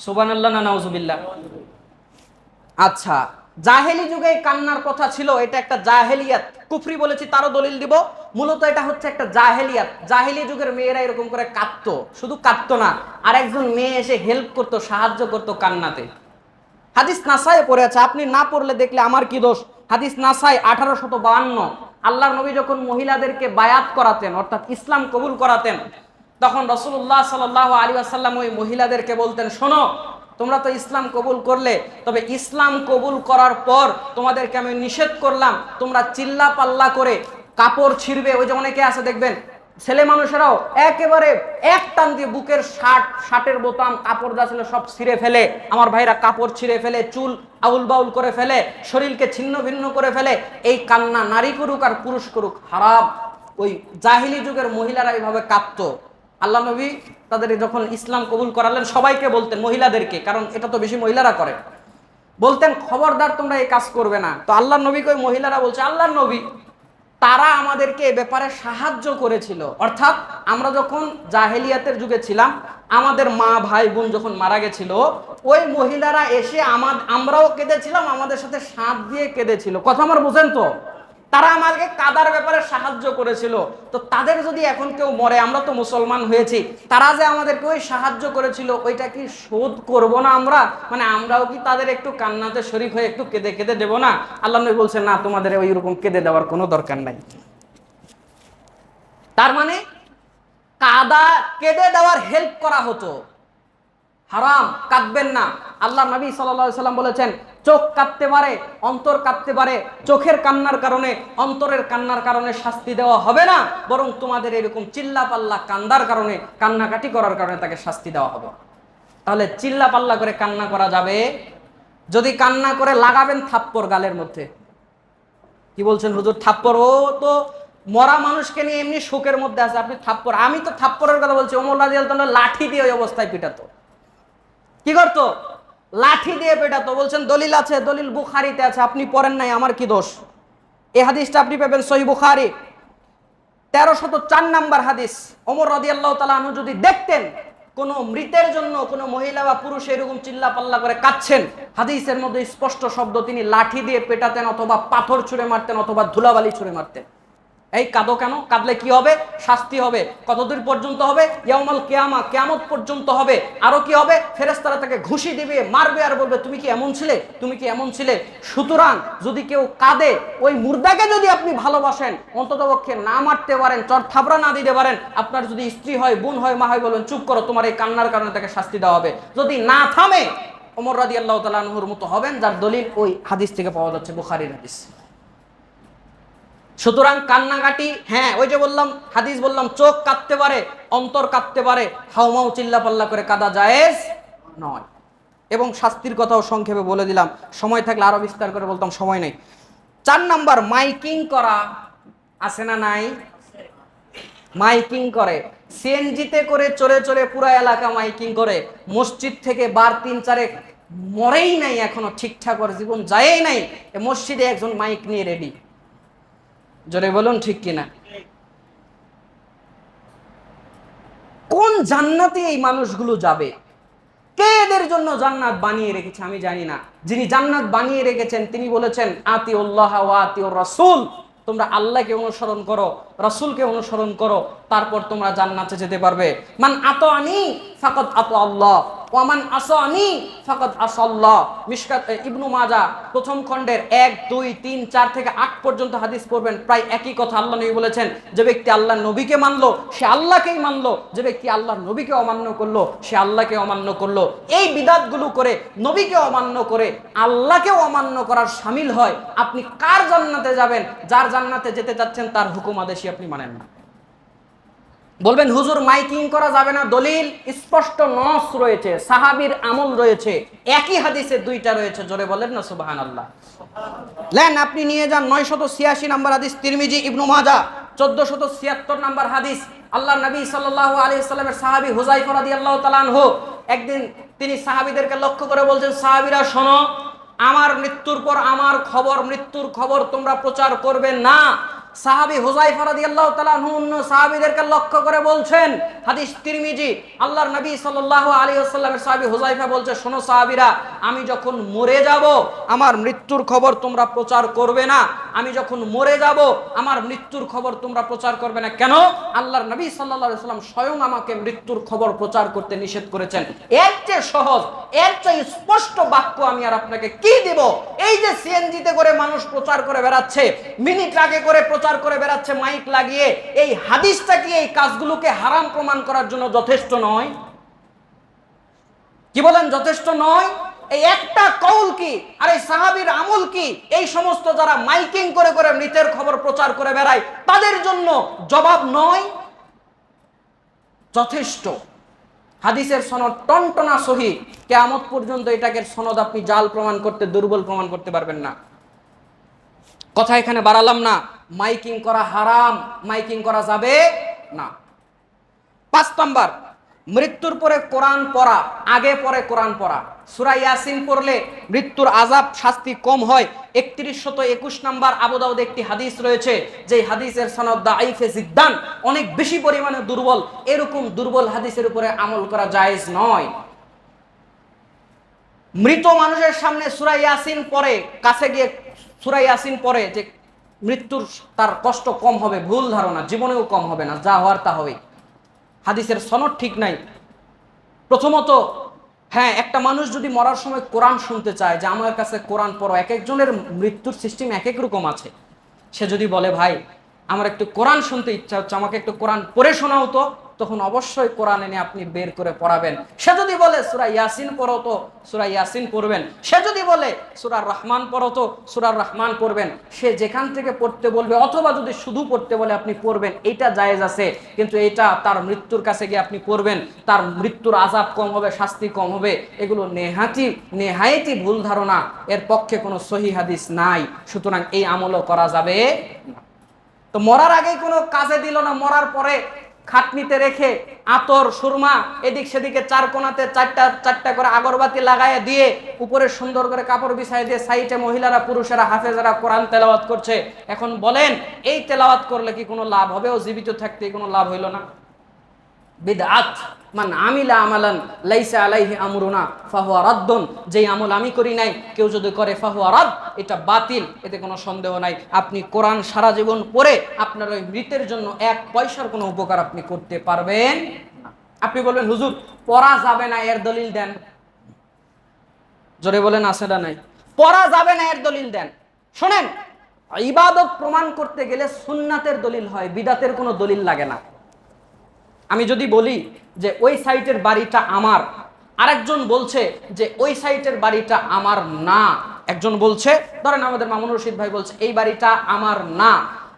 সুবহানাল্লাহ না নাউজুবিল্লাহ? আচ্ছা, জাহেলি যুগে কান্নার কথা ছিল, এটা একটা জাহেলিয়াত। কুফরি বলেছি তারও দলিল দিব। মূলত এটা হচ্ছে একটা জাহেলিয়াত। জাহেলি যুগের মেয়েরা এরকম করে কাঁদতো, শুধু কাঁদতো না, আর একজন মেয়ে এসে হেল্প করতো, সাহায্য করতো কান্নাতে। হাদিস নাসায়ে পড়ে আছে, আপনি না পড়লে দেখলে আমার কি দোষ। হাদিস নাসাই 1852। আল্লাহর নবী যখন মহিলাদেরকে বায়াত করাতেন, অর্থাৎ ইসলাম কবুল করাতেন, তখন রাসূলুল্লাহ সাল্লাল্লাহু আলাইহি ওয়াসাল্লাম ওই মহিলাদেরকে বলতেন, শোনো, তোমরা তো ইসলাম কবুল করলে, তবে ইসলাম কবুল করার পর তোমাদেরকে আমি নিষেধ করলাম, তোমরা চিল্লা পাল্লা করে কাপড় ছিঁড়বে। ওই যে অনেকে আছে দেখবেন, ছেলে মানুষেরাও একেবারে এক টান দিয়ে বুকের শার্টের বোতাম, কাপড় যা ছিল সব ছিঁড়ে ফেলে, আমার ভাইরা কাপড় ছিঁড়ে ফেলে, চুল আউল বাউল করে ফেলে, শরীরকে ছিন্ন ভিন্ন করে ফেলে। এই কান্না নারী করুক আর পুরুষ করুক হারাম। ওই জাহিলি যুগের মহিলারা এইভাবে কাঁদতো। আল্লাহ নবী তাদের যখন ইসলাম কবুল করালেন, সবাইকে বলতেন, মহিলাদেরকে, কারণ এটা তো বেশি মহিলারা করে, বলতেন খবরদার তোমরা এই কাজ করবে না। তো আল্লাহ নবীকে ওই মহিলারা বলছে, আল্লাহ নবী, তারা আমাদেরকে এ ব্যাপারে সাহায্য করেছিল। অর্থাৎ আমরা যখন জাহেলিয়াতের যুগে ছিলাম, আমাদের মা ভাই বোন যখন মারা গেছিল, ওই মহিলারা এসে আমরাও কেঁদেছিলাম, আমাদের সাথে সাথ দিয়ে কেঁদেছিল। কথা আমার বুঝেন তো? তারা আমাকে কাদার ব্যাপারে সাহায্য করেছিল। তো তাদের যদি এখন কেউ মরে, আমরা তো মুসলমান হয়েছি, তারা যে আমাদেরকে ওই সাহায্য করেছিল, ওইটা কি শোধ করব না আমরা? মানে আমরাও কি তাদের একটু কান্নাতে শরীক হয়ে একটু কেঁদে কেঁদে দেবো না? আল্লাহ নবী বলছেন, না, তোমাদের ওই রকম কেঁদে দেওয়ার কোনো দরকার নাই। তার মানে কাদা কেঁদে দেওয়ার হেল্প করা হতো, হারাম, কাঁদবেন না। আল্লাহ নবী সাল্লাল্লাহু আলাইহি সাল্লাম বলেছেন, চোখ কাঁদতে পারে, অন্তর কাঁদতে পারে, চোখের কান্নার কারণে, অন্তরের কান্নার কারণে শাস্তি দেওয়া হবে না, বরং তোমাদের এরকম চিল্লা পাল্লা কান্দার কারণে, কান্নাকাটি করার কারণে তাকে শাস্তি দেওয়া হবে। তাহলে চিল্লা পাল্লা করে কান্না করা যাবে? যদি কান্না করে লাগাবেন থাপ্পড় গালের মধ্যে। কি বলছেন হুজুর, থাপ্পড়? ও তো মরা মানুষকে নিয়ে এমনি শোকের মধ্যে আছে, আপনি থাপ্পড়? আমি তো থাপ্পড়ের কথা বলছি। ওমর রাদিয়াল্লাহু তাআলা লাঠি দিয়ে ওই অবস্থায় পিটাতো। কি করতো? লাঠি দিয়ে পেটাতো। বলছেন দলিল আছে, দলিল বুখারীতে আছে, আপনি পড়েন নাই, আমার কি দোষ? এই হাদিসটা আপনি পাবেন সহিহ বুখারী 1304 নম্বর হাদিস। ওমর রাদিয়াল্লাহু তাআলা আনহু যদি দেখতেন কোন মৃতের জন্য কোন মহিলা বা পুরুষ এরকম চিল্লা পাল্লা করে কাঁদছেন, হাদিসের মধ্যে স্পষ্ট শব্দ, তিনি লাঠি দিয়ে পেটাতেন, অথবা পাথর ছুঁড়ে মারতেন, অথবা ধুলাবালি ছুঁড়ে মারতেন। এই কাঁদো কেন? কাঁদলে কি হবে? শাস্তি হবে। কতদূর পর্যন্ত হবে? ইয়াউমাল কিয়ামা, কিয়ামত পর্যন্ত হবে। আরো কি হবে? ফেরেশতারা তাকে ঘুষি দিবে, মারবে, আর বলবে, তুমি কি এমন ছিলে, তুমি কি এমন ছিলে। সুতরাং যদি কেউ কাঁদে, ওই মুর্দাকে যদি আপনি ভালোবাসেন, অন্ততপক্ষে না মারতে পারেন, চর থাবড়া না দিতে পারেন, আপনার যদি স্ত্রী হয়, বোন হয়, মা হয়, বলবেন চুপ করো, তোমার এই কান্নার কারণে তাকে শাস্তি দেওয়া হবে। যদি না থামে, ওমর রাদিয়াল্লাহু তাআলা আনহুর মতো হবেন, যার দলিল ওই হাদিস থেকে পাওয়া যাচ্ছে, বুখারীর হাদিস। সুতরাং কান্নাকাটি, হ্যাঁ, ওই যে বললাম, হাদিস বললাম, চোখ কাঁদতে পারে, অন্তর কাঁদতে পারে, হাউমাউ চিল্লা পাল্লা করে কাদা জায়েজ নয়। এবং শাস্তির কথাও সংক্ষেপে বলে দিলাম, সময় থাকলে আরো বিস্তার করে বলতাম, সময় নেই। 4 নাম্বার, মাইকিং করা, আছে না নাই? মাইকিং করে, সিএনজিতে করে চলে চলে পুরো এলাকা মাইকিং করে, মসজিদ থেকে বার 3-4 মরেই নাই, এখনো ঠিকঠাক ওর জীবন যায়ই নাই, মসজিদে একজন মাইক নিয়ে রেডি। জোরে বলুন ঠিক কিনা? কোন জান্নাতে এই মানুষগুলো যাবে? কে এদের জন্য জান্নাত বানিয়ে রেখেছে আমি জানি না। যিনি জান্নাত বানিয়ে রেখেছেন তিনি বলেছেন, আতিউল্লাহ ওয়া আতিউর রাসূল, তোমরা আল্লাহকে অনুসরণ করো, রাসূলকে অনুসরণ করো, তারপর তোমরা জান্নাতে যেতে পারবে। মান আতানি ফাকাদ আতা আল্লাহ ওয়া মান আসানি ফাকাদ আসাল্লাহ। মিশকাত ইবনু মাজাহ প্রথম খণ্ডের 1, 2, 3, 4 থেকে 8 পর্যন্ত হাদিস পড়বেন, প্রায় একই কথা আল্লাহ নবী বলেছেন, যে ব্যক্তি আল্লাহর নবীকে মানলো সে আল্লাহকেই মানলো, যে ব্যক্তি আল্লাহর নবীকে অমান্য করলো সে আল্লাহকে অমান্য করলো। এই বিদআতগুলো করে, নবীকে অমান্য করে আল্লাহকে অমান্য করার শামিল হয়। আপনি কার জান্নাতে যাবেন? যার জান্নাতে যেতে চাচ্ছেন তার হুকুম আদেশই আপনি মানেন না। বলবেন হুজুর মাইকিং করা যাবে না, দলিল স্পষ্ট নস রয়েছে, সাহাবীর আমল রয়েছে, একই হাদিসে 2টা রয়েছে। জোরে বলেন না সুবহানাল্লাহ। লেন আপনি নিয়ে যান 986 নম্বর হাদিস, তিরমিজি, ইবনু মাজাহ 1476 নম্বর হাদিস। আল্লাহর নবী সাল্লাল্লাহু আলাইহি ওয়াসাল্লামের সাহাবী হুযায়ফা রাদিয়াল্লাহু তাআলা আনহু একদিন তিনি সাহাবীদেরকে লক্ষ্য করে বলছেন, সাহাবীরা শোনো, আমার মৃত্যুর পর আমার খবর, মৃত্যুর খবর তোমরা প্রচার করবে না। সাহাবী হুযায়ফা রাদিয়াল্লাহু তাআলা আনহু অন্য সাহাবীদেরকে লক্ষ্য করে বলছেন, হাদিস তিরমিজি, আল্লাহর নবী সাল্লাল্লাহু আলাইহি ওয়াসাল্লামের সাহাবী হুযায়ফা বলছে, শোনো সাহাবীরা, আমি যখন মরে যাব আমার মৃত্যুর খবর তোমরা প্রচার করবে না। আমি যখন মরে যাব আমার মৃত্যুর খবর তোমরা প্রচার করবে না। কেন? আল্লাহর নবী সাল্লাল্লাহু আলাইহি ওয়াসাল্লাম স্বয়ং আমাকে মৃত্যুর খবর প্রচার করতে নিষেধ করেছেন। এর চেয়ে সহজ, এর চেয়ে স্পষ্ট বাক্য আমি আর আপনাকে কি দেব? এই যে সিএনজিতে করে মানুষ প্রচার করে বেড়াচ্ছে, মিনিট আগে করে প্রচার করে বেড়াচ্ছে মাইক লাগিয়ে, এই হাদিসটা কি এই কাজগুলোকে হারাম প্রমাণ করার জন্য যথেষ্ট নয়? কি বলেন, যথেষ্ট নয়? এই একটা কওল কি আর এই সাহাবীর আমল কি এই সমস্ত যারা মাইকিং করে করে মৃতের খবর প্রচার করে বেড়ায় তাদের জন্য জবাব নয়? যথেষ্ট। হাদিসের সনদ টনটনা সহিহ, কিয়ামত পর্যন্ত এটাকে সনদ আপনি জাল প্রমাণ করতে, দুর্বল প্রমাণ করতে পারবেন না। কথা এখানে বাড়ালাম না। মাইকিং করা হারাম, মাইকিং করা যাবে না। 5 নাম্বার, মৃত্যুর পরে কোরআন পড়া, আগে পরে কোরআন পড়া। সূরা ইয়াসিন পড়লে মৃত্যুর আযাব শাস্তি কম হয়। 3121 নাম্বার আবু দাউদে একটি হাদিস রয়েছে, যে হাদিসের সনদ দাঈফে জিদ্দান, অনেক বেশি পরিমাণে দুর্বল। এরকম দুর্বল হাদিসের উপরে আমল করা জায়েজ নয়। মৃত মানুষের সামনে সূরা ইয়াসিন পড়ে, কাছে গিয়ে সূরা ইয়াসিন পড়ে যে মৃত্যুর তার কষ্ট কম হবে, ভুল ধারণা, জীবনেও কম হবে না, যা হওয়ার তা হবে। হাদিসের সনদ ঠিক নাই। প্রথমত, হ্যাঁ, একটা মানুষ যদি মরার সময় কোরআন শুনতে চায় যে আমার কাছে কোরআন পড়ো, এক একজনের মৃত্যুর সিস্টেম এক এক রকম আছে। সে যদি বলে ভাই আমার একটু কোরআন শুনতে ইচ্ছা হচ্ছে, আমাকে একটু কোরআন পড়ে শোনাও তো, তখন অবশ্যই কোরআন এনে আপনি বের করে পড়াবেন। সে যদি বলে সূরা ইয়াসিন পড়ো তো সূরা ইয়াসিন পড়বেন। সে যদি বলে সূরা রহমান পড়ো তো সূরা রহমান পড়বেন। সে যেখান থেকে পড়তে বলবে, অথবা যদি শুধু পড়তে বলে আপনি পড়বেন, এটা জায়েজ আছে। কিন্তু এটা তার মৃত্যুর কাছে গিয়ে আপনি পড়বেন, তার মৃত্যুর আযাব কম হবে, শাস্তি কম হবে, এগুলো নেহায়েতই ভুল ধারণা। এর পক্ষে কোনো সহিহ হাদিস নাই। সুতরাং এই আমলও করা যাবে না। তো মরার আগে কোনো কাজে দিল না, মরার পরে খাটনিতে রেখে আতর, সুরমা, এদিক সেদিকে 4 কোণাতে 4টা করে আগরবাতি লাগায় দিয়ে, উপরে সুন্দর করে কাপড় বিছাই দিয়ে সাইডে মহিলারা, পুরুষেরা, হাফেজরা কোরআন তেলাওয়াত করছে। এখন বলেন এই তেলাওয়াত করলে কি কোনো লাভ হবে? ও জীবিত থাকতে কোনো লাভ হইল না। বিদআত, মান আমিলা আমালান লাইসা আলাইহি আমরুনা ফাহুয়া রাদ্দুন, যেই আমল আমি করি নাই কেউ যদি করে ফাহুয়া রাদ, এটা বাতিল, এতে কোনো সন্দেহ নাই। আপনি কোরআন সারা জীবন পড়ে আপনার ওই মৃতের জন্য 1 পয়সার কোনো উপকার আপনি করতে পারবেন না। আপনি বলবেন হুজুর পড়া যাবে না, এর দলিল দেন। জোরে বলেন আছে না নাই? পড়া যাবে না, এর দলিল দেন। শোনেন, ইবাদত প্রমাণ করতে গেলে সুন্নাতের দলিল হয়, বিদাতের কোনো দলিল লাগে না। আমি যদি বলি যে ওই সাইটের বাড়িটা আমার, আরেকজন বলছে যে ওই সাইটের বাড়িটা আমার না, একজন বলছে, ধরেন আমাদের মামুন রশিদ ভাই বলছে এই বাড়িটা আমার না,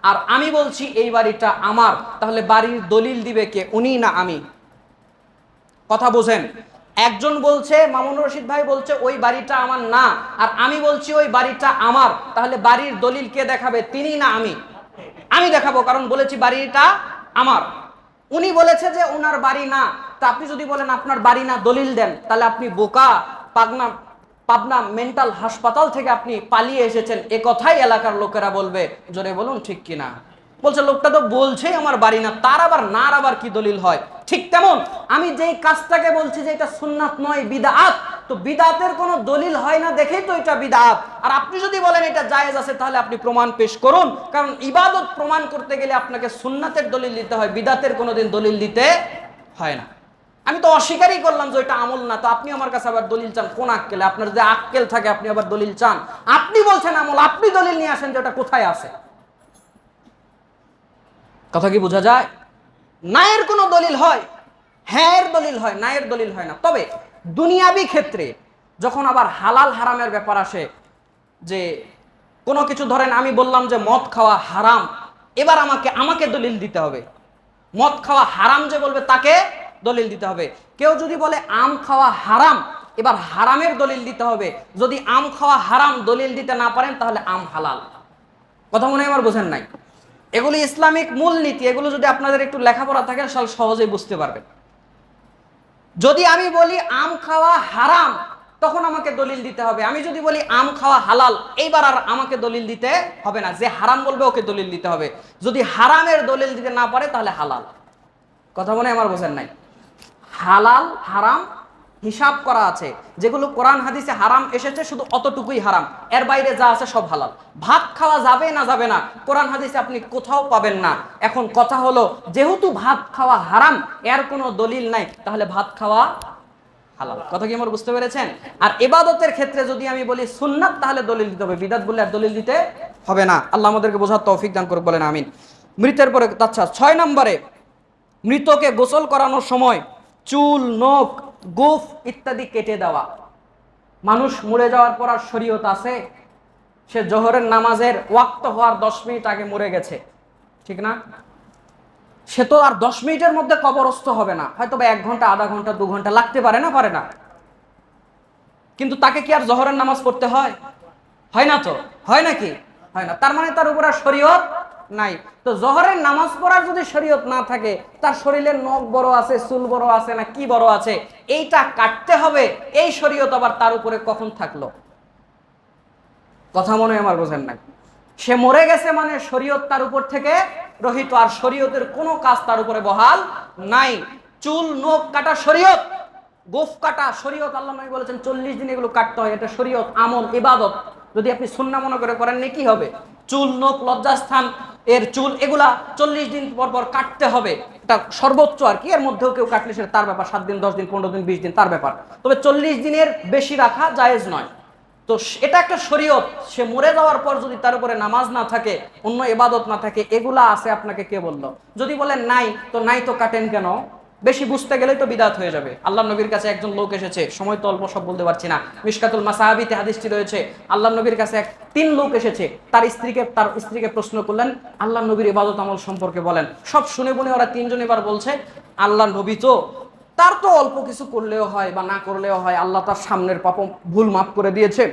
আর আমি বলছি এই বাড়িটা আমার, তাহলে বাড়ির দলিল দিবে কে, উনি না আমি? কথা বোঝেন? একজন বলছে, মামুন রশিদ ভাই বলছে ওই বাড়িটা আমার না, আর আমি বলছি ওই বাড়িটা আমার, তাহলে বাড়ির দলিল কে দেখাবে, তিনি না আমি? আমি দেখাবো, কারণ বলেছি বাড়িটা আমার। উনি বলেছে যে ওনার বাড়ি না। তা আপনি যদি বলেন আপনার বাড়ি না, দলিল দেন, তাহলে আপনি বোকা। পাবনা মেন্টাল হাসপাতাল থেকে আপনি পালিয়ে এসেছেন, এ কথাই এলাকার লোকেরা বলবে। জোরে বলুন ঠিক কিনা? বলছে লোকটা তো বলছেই আমার বাড়ি না, তার আবার নার আবার কি দলিল হয়? ঠিক তেমন আমি যেই কাজটাকে বলছি যে এটা সুন্নাত নয়, বিদআত, তো বিদআতের কোনো দলিল হয় না দেখেই তো এটা বিদআত। আর আপনি যদি বলেন এটা জায়েজ আছে, তাহলে আপনি প্রমাণ পেশ করুন। কারণ ইবাদত প্রমাণ করতে গেলে আপনাকে সুন্নাতের দলিল দিতে হয়, বিদআতের কোনোদিন দলিল দিতে হয় না। আমি তো অস্বীকারই করলাম যে এটা আমল না, তো আপনি আমার কাছে আবার দলিল চান কোন আক্কেলে? আপনার যে আক্কেল থাকে আপনি আবার দলিল চান? আপনি বলছেন আমল, আপনি দলিল নিয়ে আসেন যে ওটা কোথায় আছে। কথা কি বোঝা যায়? নায়ের কোনো দলিল হয়, হ্যাঁ এর দলিল হয়, নায়ের দলিল হয় না। তবে দুনিয়াবি ক্ষেত্রে যখন আবার হালাল হারামের ব্যাপার আসে, যে কোনো কিছু ধরেন আমি বললাম যে মদ খাওয়া হারাম, এবার আমাকে দলিল দিতে হবে। মদ খাওয়া হারাম যে বলবে তাকে দলিল দিতে হবে। কেউ যদি বলে আম খাওয়া হারাম, এবার হারামের দলিল দিতে হবে। যদি আম খাওয়া হারাম দলিল দিতে না পারেন, তাহলে আম হালাল। কথা মনে হয় আমার বোঝেন নাই? এগুলি ইসলামিক মূলনীতি, এগুলো যদি আপনাদের একটু লেখাপড়া থাকে তাহলে সহজেই বুঝতে পারবেন। যদি আমি বলি আম খাওয়া হারাম, তখন আমাকে দলিল দিতে হবে। আমি যদি বলি আম খাওয়া হালাল, এইবার আর আমাকে দলিল দিতে হবে না, যে হারাম বলবে ওকে দলিল দিতে হবে। যদি হারামের দলিল দিতে না পারে তাহলে হালাল। কথা মনে আমার বোঝেন নাই? হালাল হারাম হিসাব করা আছে, যেগুলো কোরআন হাদিসে হারাম এসেছে শুধু অতটুকুই হারাম, এর বাইরে যা আছে সব হালাল। ভাত খাওয়া যাবে না যাবে না, কোরআন হাদিসে আপনি কোথাও পাবেন না। এখন কথা হলো, যেহেতু ভাত খাওয়া হারাম, এর কোনো দলিল নাই, তাহলে ভাত খাওয়া হালাল। কথা কি আমার বুঝতে পেরেছেন? আর ইবাদতের ক্ষেত্রে যদি আমি বলি সুন্নাত, তাহলে দলিল দিতে হবে, বিদআত বললে আর দলিল দিতে হবে না। আল্লাহ আমাদেরকে বোঝার তৌফিক দান করুক, বলেন আমিন। মৃতের পরে আচ্ছা 6 নম্বরে, মৃতকে গোসল করানোর সময় চুল, নখ, গোফ ইত্যাদি কেটে দেওয়া। মানুষ মরে যাওয়ার পর আর শরীয়ত আছে? সে জোহরের নামাজের ওয়াক্ত হওয়ার 10 মিনিট আগে মরে গেছে, ঠিক না? সে তো আর 10 মিনিটের মধ্যে কবরস্থ হবে না, হয়তো বা 1 ঘন্টা, আধা ঘন্টা, 2 ঘন্টা লাগতে পারে না, পারে না? কিন্তু তাকে কি আর জোহরের নামাজ পড়তে হয়? হয় না তো? হয় নাকি? হয় না। তার মানে তার উপর আর শরীয়ত নাই। তো জোহরের নামাজ পড়ার যদি শরীয়ত না থাকে, তার শরীরের নখ বড় আছে, চুল বড় আছে, না কি বড় আছে, এইটা কাটতে হবে, এই শরীয়ত আবার তার উপরে কখন থাকলো? কথা মনে আমার বোঝেন নাই? সে মরে গেছে মানে শরীয়ত তার উপর থেকে রহিত, আর শরীয়তের কোনো কাজ তার উপরে বহাল নাই। চুল নখ কাটা শরীয়ত, গোফ কাটা শরীয়ত। আল্লাহ নবী বলেছেন 40 দিন এগুলো কাটতে হয়, এটা শরীয়ত, আমল, ইবাদত। যদি আপনি সুন্নাহ মনে করে করেন না, কি হবে? চুল, নখ, লজ্জাস্থান এর চুল, এগুলা 40 দিন পর পর কাটতে হবে, এটা সর্বোচ্চ আর কি। এর মধ্যেও কেউ কাটলে সেটা তার ব্যাপার, 7 দিন, 10 দিন, 15 দিন, 20 দিন তার ব্যাপার। তবে 40 দিনের বেশি রাখা জায়েজ নয়। তো এটা একটা শরীয়ত। সে মরে যাওয়ার পর যদি তার উপরে নামাজ না থাকে, অন্য ইবাদত না থাকে, এগুলা আছে, আপনাকে কে বললো? যদি বলেন নাই, তো নাই তো কাটেন কেন? বেশি বুঝতে গেলেই তো বিদআত হয়ে যাবে। আল্লাহ নবীর কাছে একজন লোক এসেছে, সময় তো অল্প, সব বলতে পারছি না, মিশকাতুল মাসাহাবিতে হাদিসটি রয়েছে। আল্লাহ নবীর কাছে 3 লোক এসেছে, তার স্ত্রীকে প্রশ্ন করলেন আল্লাহ নবীর ইবাদত আমল সম্পর্কে বলেন। সব শুনে বনে ওরা 3 জন এবার বলছে, আল্লাহ নবী তো, তার তো অল্প কিছু করলেও হয় বা না করলেও হয়, আল্লাহ তার সামনের পাপ ভুল মাফ করে দিয়েছে,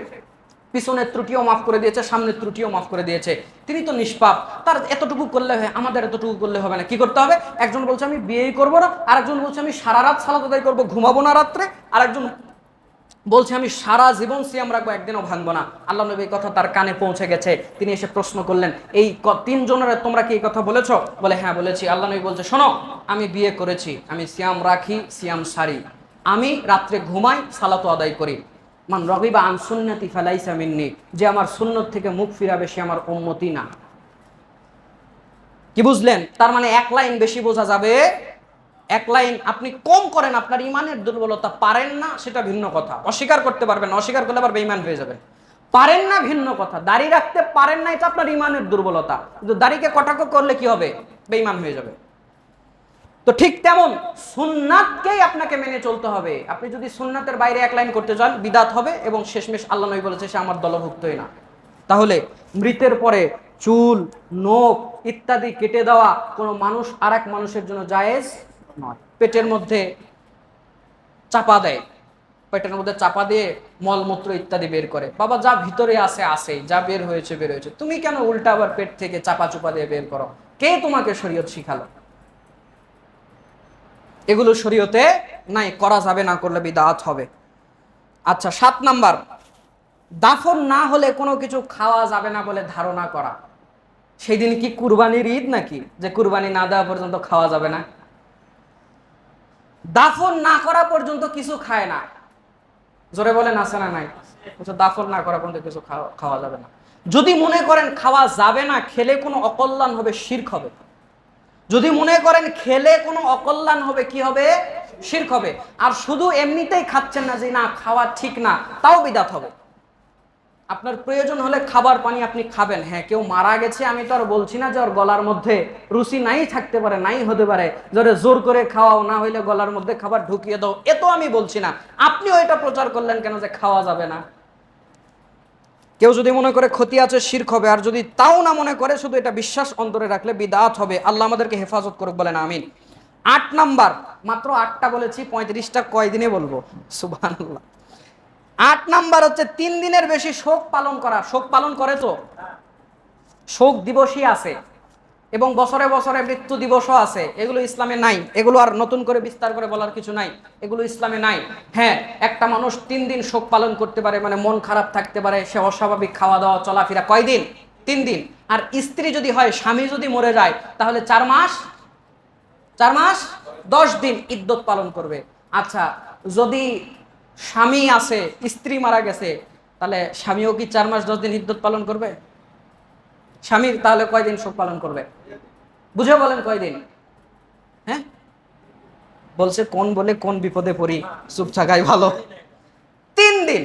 পিছনের ত্রুটিও মাফ করে দিয়েছে, সামনের ত্রুটিও মাফ করে দিয়েছে, তিনি তো নিষ্পাপ, তার এতটুকু করলে হয়, আমাদের এতটুকু করলে হবে না, কি করতে হবে? একজন বলছে আমি বিয়েই করবো না, আর একজন বলছে আমি সারা রাত সালাত আদায় করবো, ঘুমাবো না রাত্রে, আর একজন বলছে আমি সারা জীবন সিয়াম রাখবো, একদিনও ভাঙবো না। আল্লাহ নবী কথা তার কানে পৌঁছে গেছে, তিনি এসে প্রশ্ন করলেন, এই 3 জনের তোমরা কি এই কথা বলেছো? বলে হ্যাঁ বলেছি। আল্লাহ নবী বলছে শোনো, আমি বিয়ে করেছি, আমি সিয়াম রাখি, সিয়াম সারি, আমি রাত্রে ঘুমাই, সালাত আদায় করি। মান রগিবা আন সুন্নতি ফালাইসা মিন্নি, যে আমার সুন্নত থেকে মুখ ফিরাবে সে আমার উম্মতি না। কি বুঝলেন? তার মানে 1 লাইন বেশি বোঝা যাবে, 1 লাইন আপনি কম করেন, আপনার ইমানের দুর্বলতা, পারেন না সেটা ভিন্ন কথা, অস্বীকার করতে পারবেন না, অস্বীকার করলে আবার বেঈমান হয়ে যাবেন। পারেন না ভিন্ন কথা, দাড়ি রাখতে পারেন না, এটা আপনার ইমানের দুর্বলতা, কিন্তু দাড়িকে কটাক্ষ করলে কি হবে? বেঈমান হয়ে যাবে। তো ঠিক তেমন সুন্নাতকেই আপনাকে মেনে চলতে হবে। আপনি যদি সুন্নাতের বাইরে 1 লাইন করতে যান, বিদআত হবে, এবং শেষমেশ আল্লাহ নবী বলেছে সে আমার দলভুক্তই না। তাহলে মৃতের পরে চুল, নখ ইত্যাদি কেটে দেওয়া কোনো মানুষ আরেক মানুষের জন্য জায়েজ নয়। পেটের মধ্যে চাপা দেয়, পেটের মধ্যে চাপা দিয়ে মলমূত্র ইত্যাদি বের করে। বাবা যা ভিতরে আছে আসেই, যা বের হয়েছে বের হয়েছে, তুমি কেন উল্টা আবার পেট থেকে চাপা চুপা দিয়ে বের করো? কে তোমাকে শরীয়ত শিখালো? এগুলো শরীয়তে নাই, করা যাবে, না করলে বিদআত হবে। আচ্ছা, 7 নাম্বার, দাফন না হলে কোনো কিছু খাওয়া যাবে না বলে ধারণা করা। সেই দিন কি কুরবানির ঈদ নাকি যে কুরবানি না দেওয়া পর্যন্ত খাওয়া যাবে না? দাফন না করা পর্যন্ত কিছু খায় না, জোরে বলেন আছে না নাই? দাফন না করা পর্যন্ত কিছু খাওয়া যাবে না। যদি মনে করেন খাওয়া যাবে না, খেলে কোনো অকল্যাণ হবে, শিরক হবে। যদি মনে করেন খেলে কোনো অকল্যাণ হবে, কি হবে? শিরক হবে। আর শুধু এমনিতেই খাচ্ছেন না যে না খাওয়া ঠিক না, তাও বিদআত হবে। আপনার প্রয়োজন হলে খাবার পানি আপনি খাবেন। হ্যাঁ, কেউ মারা গেছে, আমি তো আর বলছি না যে ওর গলার মধ্যে রুচি নাই থাকতে পারে, নাই হতে পারে, জোরে জোর করে খাওয়াও, না হইলে গলার মধ্যে খাবার ঢুকিয়ে দাও, এ তো আমি বলছি না। আপনিও এটা প্রচার করলেন কেন যে খাওয়া যাবে না? কেউ যদি মনে করে ক্ষতি আছে, শিরক হবে। আর যদি তাও না মনে করে, শুধু এটা বিশ্বাস অন্তরে রাখলে বিদআত হবে। আল্লাহ আমাদেরকে হেফাজত করুক, বলেন আমিন। 8 নাম্বার, মাত্র 8টা বলেছি, 35টা কয়দিনে বলবো? সুবহানাল্লাহ। 8 নাম্বার হচ্ছে 3 দিনের বেশি শোক পালন করা। শোক পালন করে তো? শোক দিবসই আছে এবং বছরে বছরে মৃত্যু দিবসও আছে। এগুলো ইসলামে নাই, এগুলো আর নতুন করে বিস্তার করে বলার কিছু নাই, এগুলো ইসলামে নাই। হ্যাঁ, একটা মানুষ 3 দিন শোক পালন করতে পারে, মানে মন খারাপ থাকতে পারে, সে অস্বাভাবিক খাওয়া দাওয়া চলাফেরা। কয়দিন? 3 দিন। আর স্ত্রী যদি হয়, স্বামী যদি মরে যায়, তাহলে 4 মাস 10 দিন ইদ্যত পালন করবে। আচ্ছা, যদি স্বামী আছে, স্ত্রী মারা গেছে, তাহলে স্বামীও কি 4 মাস 10 দিন ইদ্যত পালন করবে? স্বামীর তাহলে কয়দিন শোক পালন করবে? বুঝে বলেন কয়দিন? হ্যাঁ, বলছে কোন বলে কোন বিপদে পড়ি, চুপ থাকাই ভালো। 3 দিন।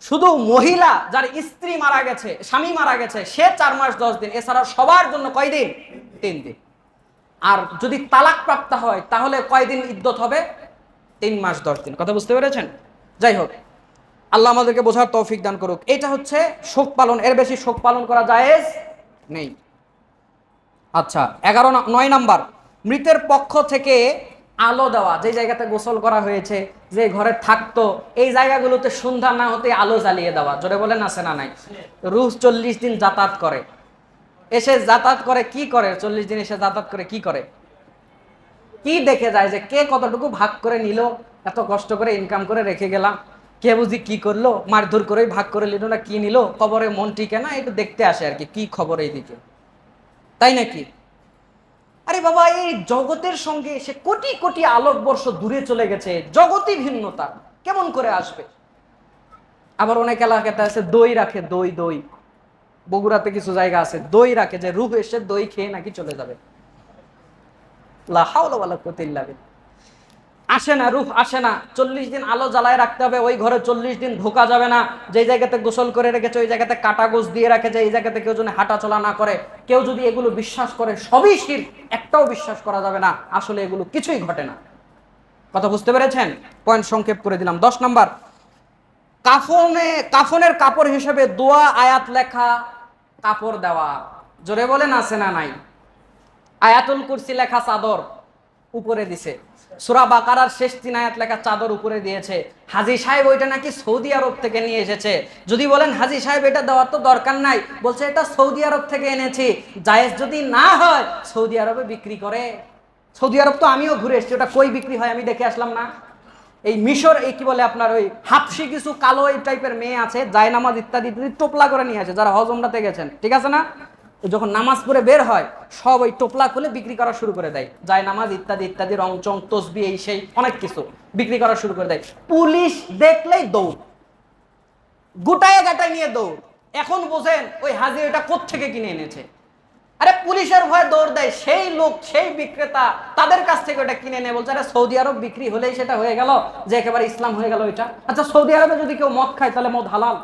শুধু মহিলা যার স্ত্রী মারা গেছে, স্বামী মারা গেছে, সে 4 মাস 10 দিন। এছাড়া সবার জন্য কয়দিন? 3 দিন। আর যদি তালাক প্রাপ্ত হয়, তাহলে কয়দিন ইদ্যত হবে? 3 মাস 10 দিন। কথা বুঝতে পেরেছেন? যাই হোক, আল্লাহ আমাদেরকে বোঝার তৌফিক দান করুক। এটা হচ্ছে শোক পালন, এর বেশি শোক পালন করা জায়েজ নেই। আচ্ছা, 9 নাম্বার, মৃতের পক্ষ থেকে আলো দেওয়া। যে জায়গাতে গোসল করা হয়েছে, যে ঘরে থাকতো, এই জায়গাগুলোতে সন্ধ্যা না হতে আলো জ্বালিয়ে দেওয়া। জোরে বলেন আছে না নাই? রুহ 40 দিন যাতায়াত করে, এসে যাতায়াত করে কি করে? 40 দিন এসে যাতায়াত করে কি করে? কি দেখে যায় যে কে কতটুকু ভাগ করে নিল, এত কষ্ট করে ইনকাম করে রেখে গেলাম, কে বুঝি কি করলো, মারধর করেই ভাগ করে নিল না কি নিল, কবরে মন টিকে না, একটু দেখতে আসে আর কি, কি খবর এইদিকে, তাই নাকি? আরে বাবা, এই জগতের সঙ্গে সে কোটি কোটি আলোকবর্ষ দূরে চলে গেছে, জগতই ভিন্নতা, কেমন করে আসবে? আবার অনেক এলাকাতে আছে দই রাখে, দই দই বগুড়াতে কিছু জায়গা আছে দই রাখে, যে রূহ এসে দই খেয়ে নাকি চলে যাবে। লা হাওলা ওয়ালা কুওয়াতা ইল্লা বিল্লাহ। আসে না, রূহ আসে না। 40 দিন আলো জ্বালায় রাখতে হবে, ওই ঘরে 40 দিন ঢোকা যাবে না। যে জায়গাতে গোসল করে রেখেছে ওই জায়গাতে কাটা গোছ দিয়ে রাখেছে, এই জায়গাতে কেউ যেন হাঁটা চলা না করে। কেউ যদি এগুলো বিশ্বাস করে, সবই শিরক, একটাও বিশ্বাস করা যাবে না। আসলে এগুলো কিছুই ঘটে না। কথা বুঝতে পেরেছেন? পয়েন্ট সংক্ষেপ করে দিলাম। 10 নাম্বার, কাফনের কাপড় হিসেবে দোয়া আয়াত লেখা কাপড় দেওয়া। জোরে বলেন আছে না নাই? আয়াতুল কুরসি লেখা চাদর উপরে দিছে, সূরা বাকারার শেষ 3 আয়াত লেখা চাদর উপরে দিয়েছে। হাজী সাহেব ওইটা নাকি সৌদি আরব থেকে নিয়ে এসেছে। যদি বলেন হাজী সাহেব এটা দেওয়ার তো দরকার নাই, বলছে এটা সৌদি আরব থেকে এনেছি। জায়েজ যদি না হয়, সৌদি আরবে বিক্রি করে। সৌদি আরব তো আমিও ঘুরে এসেছি, ওটা কই বিক্রি হয় আমি দেখে আসলাম না। এই মিশর, এই কি বলে আপনার, ওই হাফসি কিছু কালো এই টাইপের মেয়ে আছে, জায়নামাজ ইত্যাদি ইত্যাদি টোপলা করে নিয়ে আসে, যারা হজ উমরাতে গেছেন, ঠিক আছে না? যখন নামাজ পড়ে বের হয়, সব ওই টোপলা খুলে বিক্রি করা শুরু করে দেয়। জায়নামাজ ইত্যাদি ইত্যাদি, রংচং তসবি এই সেই অনেক কিছু বিক্রি করা শুরু করে দেয়। পুলিশ দেখলেই দৌড়, গোটায় গাটায় নিয়ে দৌড়। এখন বোঝেন ওই হাজি এটা কোত্থেকে কিনে এনেছে। আরে পুলিশের ভয়ে দৌড় দেয় সেই লোক, সেই বিক্রেতা, তাদের কাছ থেকে ওটা কিনে নেয়। বলছে আরে সৌদি আরব বিক্রি হলেই সেটা হয়ে গেল যে একেবারে ইসলাম হয়ে গেল ওইটা। আচ্ছা, সৌদি আরবে যদি কেউ মদ খায় তাহলে মদ হালাল?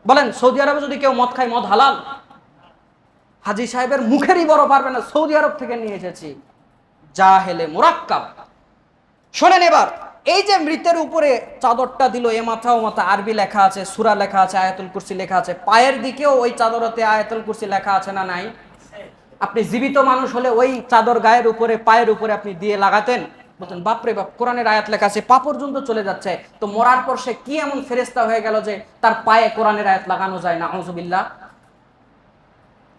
বলেন, সৌদি আরবে যদি কেউ মদ খায় মদ হালাল? হাজী সাহেবের মুখেরই বড় পারবে না, সৌদি আরব থেকে নিয়ে এসেছি। জাহেলে মুরাক্কাব। শোনেন এবার, এই যে মৃতের উপরে চাদরটা দিল, এ মাথা ও মাথা আরবি লেখা আছে, সূরা লেখা আছে, আয়াতুল কুরসি লেখা আছে। পায়ের দিকেও ওই চাদরতে আয়াতুল কুরসি লেখা আছে না নাই? আপনি জীবিত মানুষ হলে ওই চাদর গায়ের উপরে, পায়ের উপরে আপনি দিয়ে লাগাতেন? বলতেন বাপরে বাপ, কোরআনের আয়াত লেখা আছে, পা পর্যন্ত চলে যাচ্ছে, তো মরার পর সে কি এমন ফেরেশতা হয়ে গেল যে তার পায়ে কোরআনের আয়াত লাগানো যায় না? আউযুবিল্লাহ।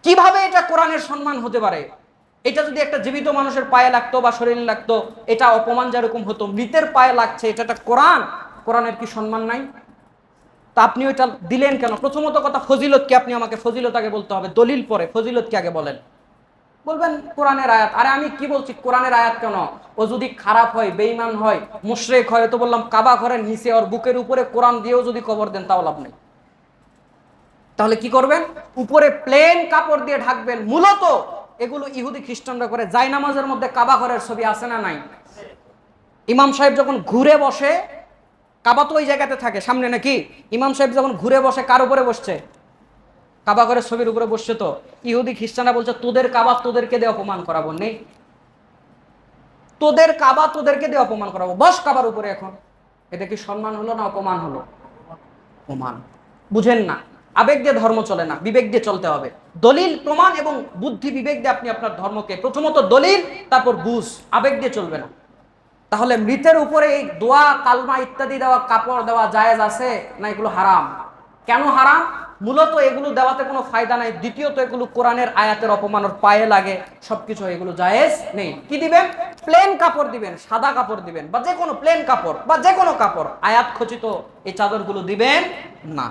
কিভাবে এটা কোরআনের সম্মান হতে পারে? এটা যদি একটা জীবিত মানুষের পায়ে লাগতো বা শরীরে লাগতো, এটা অপমান যেরকম হতো, মৃতের পায়ে লাগছে, এটা একটা কোরআন, কোরআনের কি সম্মান নাই? তা আপনি ওইটা দিলেন কেন? প্রথমত কথা, ফজিলত কি? আপনি আমাকে ফজিলত আগে বলতে হবে, দলিল পরে, ফজিলত কি আগে বলেন। বলবেন কোরআনের আয়াত। আরে আমি কি বলছি, কোরআনের আয়াত কেন? ও যদি খারাপ হয়, বেঈমান হয়, মুশরিক হয়, তো বললাম কাবা ঘরের নিচে ওর বুকের উপরে কোরআন দিয়েও যদি কবর দেন তাও লাভ নেই। তাহলে কি করবেন? উপরে প্লেন কাপড় দিয়ে ঢাকবেন। মূলত এগুলো ইহুদি খ্রিস্টানরা করে। জায়নামাজের মধ্যে কাবা ঘরের ছবি আছে না নাই? ইমাম সাহেব যখন ঘুরে বসে, কাবা তো ওই জায়গাতে থাকে সামনে নাকি, ইমাম সাহেব যখন ঘুরে বসে কার উপরে বসছে? কাবা ঘরের ছবির উপরে বসছে। তো ইহুদি খ্রিস্টানরা বলছে তোদের কাবা তোদেরকে দিয়ে অপমান করাবো, নেই তোদের কাবা তোদেরকে দিয়ে অপমান করাবো, বস কাবার উপরে। এখন এটা কি সম্মান হলো না অপমান হলো? অপমান। বুঝেন না, আবেগ দিয়ে ধর্ম চলে না, বিবেক দিয়ে চলতে হবে। দলিল প্রমাণ এবং বুদ্ধি বিবেক দিয়ে আপনি আপনার ধর্মকে, প্রথমত দলিল, তারপর বুঝ, আবেগ দিয়ে চলবে না। তাহলে মৃতের উপরে এই দোয়া কালমা ইত্যাদি দেওয়া, কাপড় দেওয়া জায়েজ আছে না? এগুলো হারাম। কেন হারাম? মূলত এগুলো দেওয়াতে কোনো ফায়দা নাই। দ্বিতীয়ত এগুলো কোরআনের আয়াতের অপমান, ওর পায়ে লাগে, সবকিছু, এগুলো জায়েজ নেই। কি দিবেন? প্লেন কাপড় দিবেন, সাদা কাপড় দিবেন, বা যে কোনো প্লেন কাপড়, বা যে কোনো কাপড়, আয়াত খচিত এই চাদরগুলো দিবেন না।